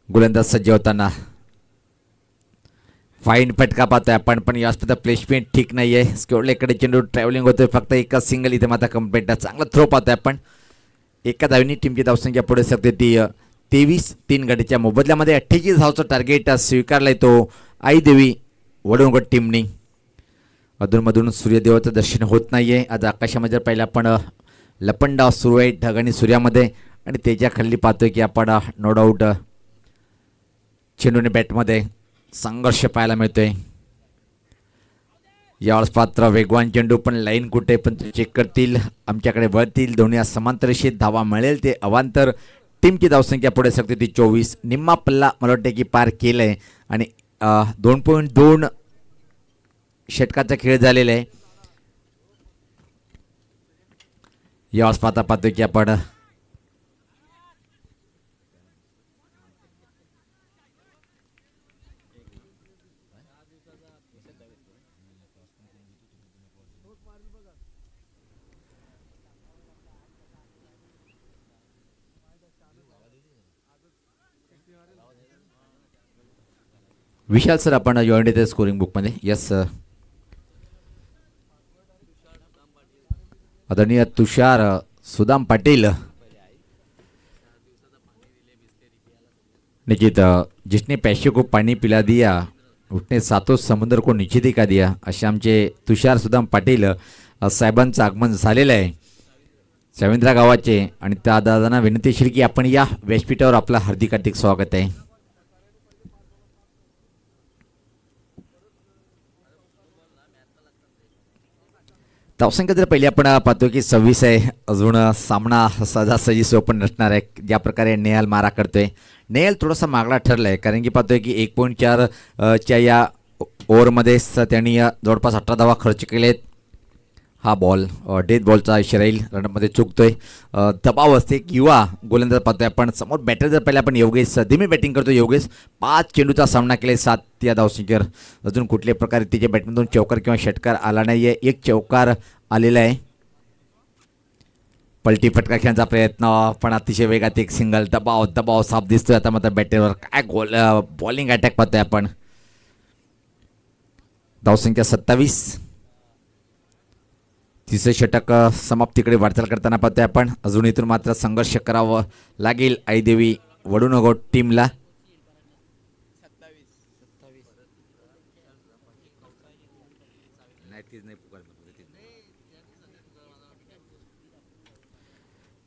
गोलंदाज सज्ज होताना फाईन फटका पाहतोय आपण पण यासुद्धा प्लेसमेंट ठीक नाही आहे. स्क्वेअरलेकडे चेंडू ट्रॅव्हलिंग होतोय. फक्त एका सिंगल इथे मात्र कम्प्लीट. चांगला थ्रो पाहतोय आपण. एका धावनी टीमची धावसंख्या पुढे सरते ती 23. 3 गडीच्या मोबदल्यामध्ये 48 धावचं टार्गेट स्वीकारलाय तो आई देवी वडूनोगट टीमनी. अधूनमधून सूर्यदेवाचं दर्शन होत नाहीये. आज आकाशामध्ये जर पाहिलं आपण लपंडाव सुरू आहे ढग आणि सूर्यामध्ये आणि त्याच्या खाली पाहतोय की आपण नो डाऊट चेंडूने बॅटमध्ये संघर्ष पाहायला मिळतोय. यावेळेस पात्र वेगवान चेंडू पण लाईन कुठे पण चेक करतील. आमच्याकडे वळतील. दोन्ही समांतर रेषेत धावा मिळेल ते अवांतर. टीमची धावसंख्या पुढे सकते ती 24. निम्मा पल्ला मला वाटते की पार केलंय आणि 2.2 षटकाचा खेळ झालेला आहे. यावेळेस पाहतोय की आपण विशाल सर आपण जॉईन येते स्कोरिंग बुकमध्ये. यस आदरणीय तुषार सुदाम पाटील. निश्चित जिसने पैसे को पाणी पिला दिया उसने सातों समुद्र को निश्चित का दिया असे आमचे तुषार सुदाम पाटील साहेबांचं आगमन झालेलं आहे साविंद्रा गावाचे. आणि त्या दादांना विनंती असेल की आपण या व्यासपीठावर आपलं हार्दिक हार्दिक स्वागत आहे. धावसंख्या जर पहिले आपण पाहतो की 26 आहे. अजून सामना सहजासहजी सोपन नसणार आहे. ज्या प्रकारे नेहल मारा करतोय. नेहल थोडासा मागला ठरला आहे कारण की पाहतोय की 1.4 च्या या ओव्हरमध्ये त्यांनी जवळपास 18 धावा खर्च केले आहेत. हा बॉल डेथ बॉलचा इशारा येईल. रनमध्ये चुकतोय. दबाव असते किंवा गोलंदाज पाहतोय आपण. समोर बॅटर जर पहिले आपण योगेश धीमी बॅटिंग करतो. योगेश 5 चेंडूचा सामना केला 7 या धावसंख्येवर. अजून कुठल्याही प्रकारे तिच्या बॅटमधून चौकार किंवा षटकार आला नाही आहे. 1 चौकार आलेला आहे. पलटी फटका खेळण्याचा प्रयत्न, पण अतिशय वेगात एक सिंगल. दबाव दबाव साफ दिसतोय आता मात्र बॅटरवर. काय गोल बॉलिंग अटॅक पाहतोय आपण. धावसंख्या 27. तिसरे षटक समाप्तीकडे वाटचाल करताना पाहतोय आपण. अजून इथून मात्र संघर्ष करावं लागेल आईदेवी वडूनगो टीमला.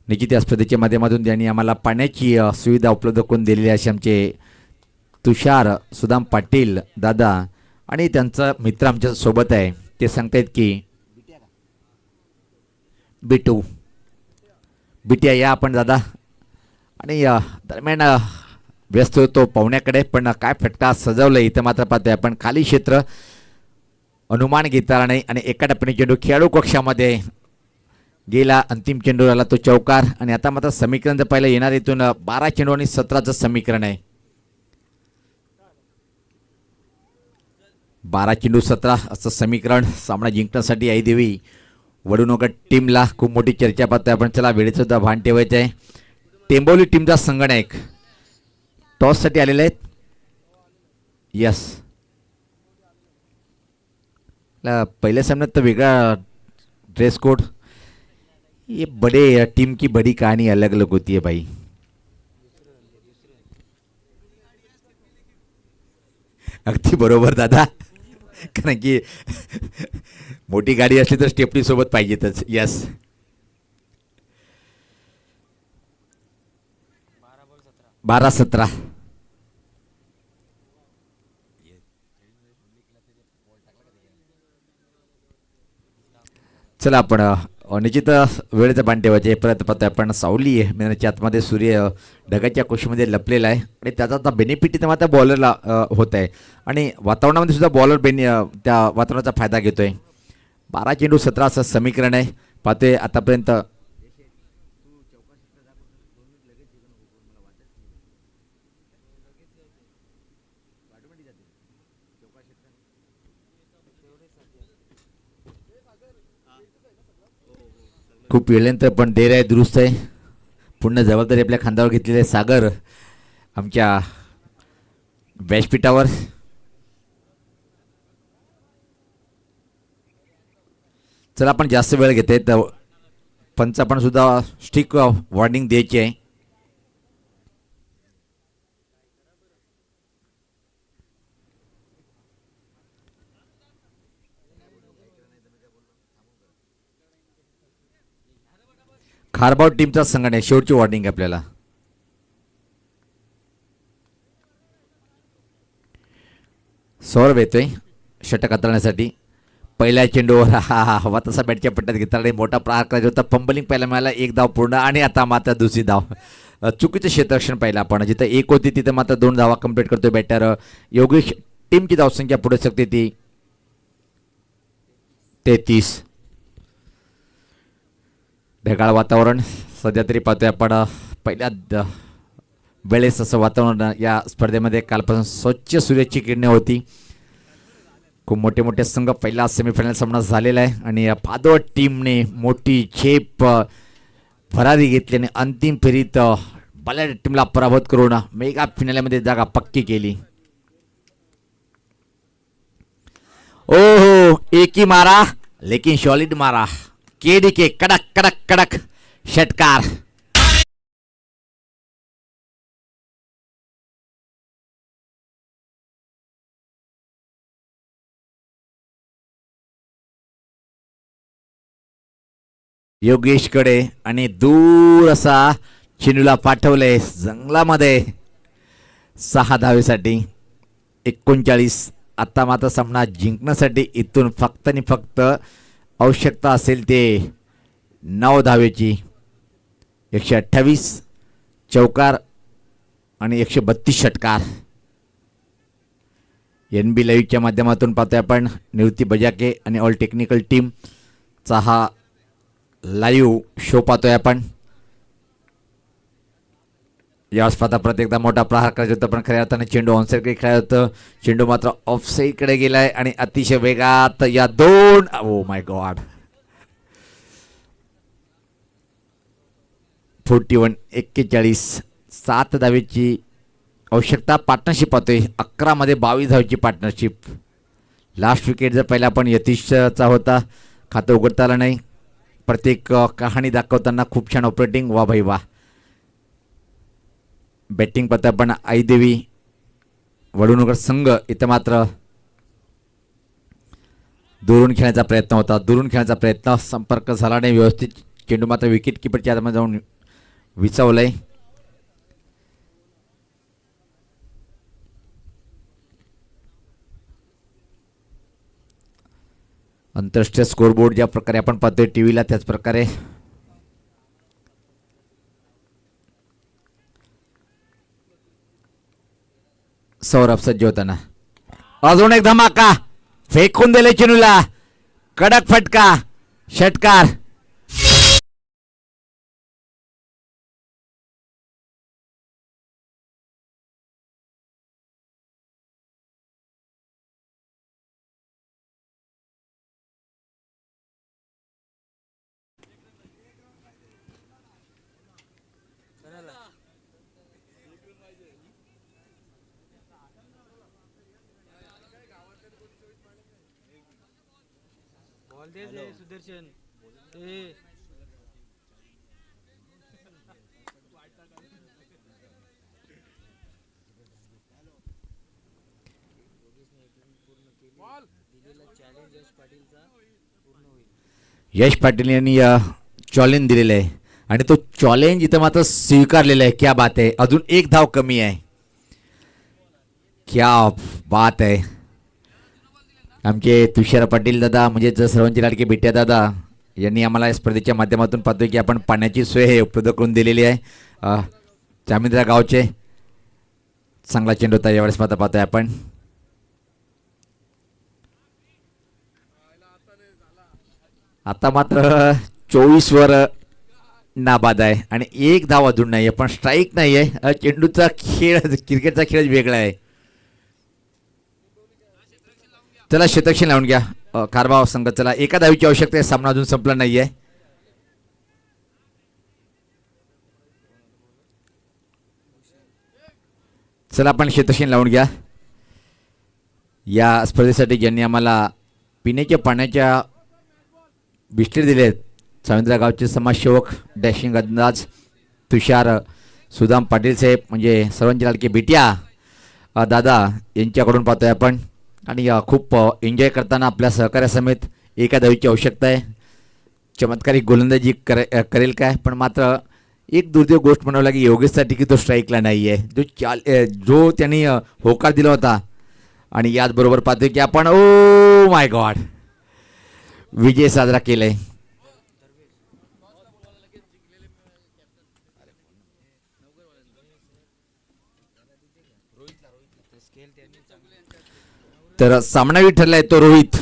निश्चित या स्पर्धेच्या माध्यमातून त्यांनी आम्हाला पाण्याची सुविधा उपलब्ध करून दिलेली असे आमचे तुषार सुदाम पाटील दादा आणि त्यांचा मित्र आमच्या सोबत आहे. ते सांगतायत की बिटू बिटिया या आपण दादा. आणि दरम्यान व्यस्त होतो पाहुण्याकडे, पण काय फटका सजवलं इथं मात्र पाहतोय आपण. खाली क्षेत्र अनुमान घेता नाही आणि एका टप्प्याने चेंडू खेळाडू कक्षामध्ये गेला. अंतिम चेंडू आला तो चौकार. आणि आता मात्र समीकरण जर पाहिलं येणार इथून 12 चेंडू आणि 17चं समीकरण आहे. 12 चेंडू 17 असं समीकरण. सामना जिंकण्यासाठी आईदेवी वडूनगर टीमला खूप मोठी चर्चा पाहतोय आपण. चला वेळेचं सुद्धा भान ठेवायचं आहे. टेंबोली टीमचा संगणक टॉससाठी आलेले आहेत. यस, पहिल्या सामन्यात तर वेगळा ड्रेस कोड. ये बड़े टीम की बड़ी कहानी अलग अलग होती है भाई. अगदी बरोबर दादा, कारण की मोठी गाडी असली तर स्टेपनी सोबत पाहिजेतच. यस, 12-17. चला आपण निश्चित वेळेचं बाण ठेवायचे परत पाहतोय आपण. सावली आहे मैदानाच्या आतमध्ये, सूर्य ढगाच्या कुशीमध्ये लपलेला आहे आणि त्याचा आता बेनिफिट इथं मात्र बॉलरला होत आहे. आणि वातावरणामध्ये सुद्धा बॉलर त्या वातावरणाचा फायदा घेतोय. 12 चेंडू 17 असं समीकरण आहे. पाहतोय आतापर्यंत खूप वेळेनंतर पण देर आहे, दुरुस्त आहे. पूर्ण जबाबदारी आपल्या खांद्यावर घेतलेली आहे सागर आमच्या व्यासपीठावर. चला आपण जास्त वेळ घेते तर पंच आपण सुद्धा स्ट्रिक वॉर्निंग द्यायची आहे. खारबाव टीमचा संघ आहे. शेवटची वॉर्निंग आपल्याला. सौरभ येतोय षटक हाताळण्यासाठी. पहिल्या चेंडूवर हवा तसा बॅटच्या पट्ट्यात घेतला मोठा प्रहार करायचा होता. पंबलिंग पहिला मिळाला, 1 धाव पूर्ण. आणि आता मात्र दुसरी धाव. चुकीचं क्षेत्ररक्षण पाहिलं आपण. जिथं 1 होती तिथं मात्र 2 धावा कंप्लीट करतोय बॅटर योगेश. टीमची धावसंख्या पुढे शकते ती 33. ढगाळ वातावरण सध्या तरी पाहतोय आपण. पहिल्या वेळेस असं वातावरण या स्पर्धेमध्ये कालपासून स्वच्छ सूर्याची किरणे होती. खूप मोठे मोठे संघ पहिला सेमीफायनल सामना झालेला आहे आणि या पादोळ टीमने मोठी झेप भरारी घेतली आणि अंतिम फेरीत बलाढ्य टीमला पराभूत करून मेगा फिनालेमध्ये जागा पक्की केली. ओहो, एक ही मारा लेकिन सॉलिड मारा. केडी के कडक कडक कडक षटकार. योगेशकडे आणि दूर असा चेंडूला पाठवले जंगलामध्ये 6 धावेसाठी. 39. आता मात्र सामना जिंकण्यासाठी इथून फक्त आणि फक्त आवश्यकता असेल ते 9 धावेची. 128 चौकार आणि 132 षटकार. NB लाईव्हच्या माध्यमातून पाहतोय आपण. निवृत्ती बजाके आणि ऑल टेक्निकल टीमचा हा लाईव्ह शो पाहतोय आपण. यावेळेस पाहता प्रत्येकदा मोठा प्रहार करायचा होता पण खऱ्या अर्थाने चेंडू ऑनसाईडकडे खेळायला होतं. चेंडू मात्र ऑफसाईडकडे गेलाय आणि अतिशय वेगात या 2. ओ माय गॉड, 41 7 धावेची आवश्यकता. पार्टनरशिप पाहतोय 11 मध्ये 22 धावेची पार्टनरशिप. लास्ट विकेट जर पहिला आपण यतीशचा होता, खातं उघडता आलं नाही. प्रत्येक कहाणी दाखवताना खूप छान ऑपरेटिंग, वा भाई वा. बॅटिंग पाहता आपण आईदेवी वडूनगर संघ. इथं मात्र दुरून खेळण्याचा प्रयत्न होता, दुरून खेळण्याचा प्रयत्न, संपर्क झाला नाही व्यवस्थित. चेंडू मात्र विकेट किपरच्या हातामध्ये जाऊन विचावलंय. आंतरराष्ट्रीय स्कोरबोर्ड ज्या प्रकारे आपण पाहतोय टीव्हीला, त्याच प्रकारे सौरभ सज्ज होताना अजून एक धमाका, फेकून दिले चेंडूला, कडक फटका, षटकार. बॉल दे दे सुदर्शन ए यश पाटील यांनी चॅलेंज दिलेलं आहे आणि तो चॅलेंज इथं मात्र स्वीकारलेला आहे. क्या बात आहे. अजून एक धाव कमी आहे. क्या बात आहे. आमचे तुषार पाटील दादा, म्हणजे सर्वांचे लाडके बिट्या दादा, यांनी आम्हाला या स्पर्धेच्या माध्यमातून पाहतोय की आपण पाण्याची सोय हे उपलब्ध करून दिलेली आहे. चामिंद्रा गावचे चांगला चेंडू होता यावेळेस मात्र पाहतोय आपण. आता मात्र 24 वर नाबाद आहे आणि एक धाव अजून नाही आहे, पण स्ट्राईक नाही आहे. चेंडूचा खेळ, क्रिकेटचा खेळ वेगळा आहे. चला क्षेत्ररक्षण लावून घ्या कारभाव संघ. चला, एका धावीची आवश्यकता आहे, सामना अजून संपला नाहीये. चला आपण क्षेत्ररक्षण लावून घ्या. या स्पर्धेसाठी ज्यांनी आम्हाला पिण्याच्या पाण्याच्या बिस्किट दिलेत, चामिंद्रा गावचे समाजसेवक, डॅशिंग अंदाज तुषार सुदाम पाटील साहेब, म्हणजे सर्वांचे लाडके बिटिया दादा, यांच्याकडून पाहतोय आपण. आणि खूप एन्जॉय करताना आपल्या सहकार्यासमेत एका धावीची आवश्यकता आहे. चमत्कारिक गोलंदाजी करेल काय, पण मात्र एक दुर्दैव गोष्ट म्हणावं लागेल योगेशसाठी की तो स्ट्राईकला नाही आहे. जो त्यांनी होकार दिला होता. आणि याचबरोबर पाहतोय की आपण ओ माय गॉड विजय साजरा केलाय. तर सामनावीर ठरलाय तो रोहित.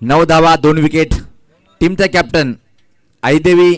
9 धावा 2 विकेट. टीमचा कॅप्टन आईदेवी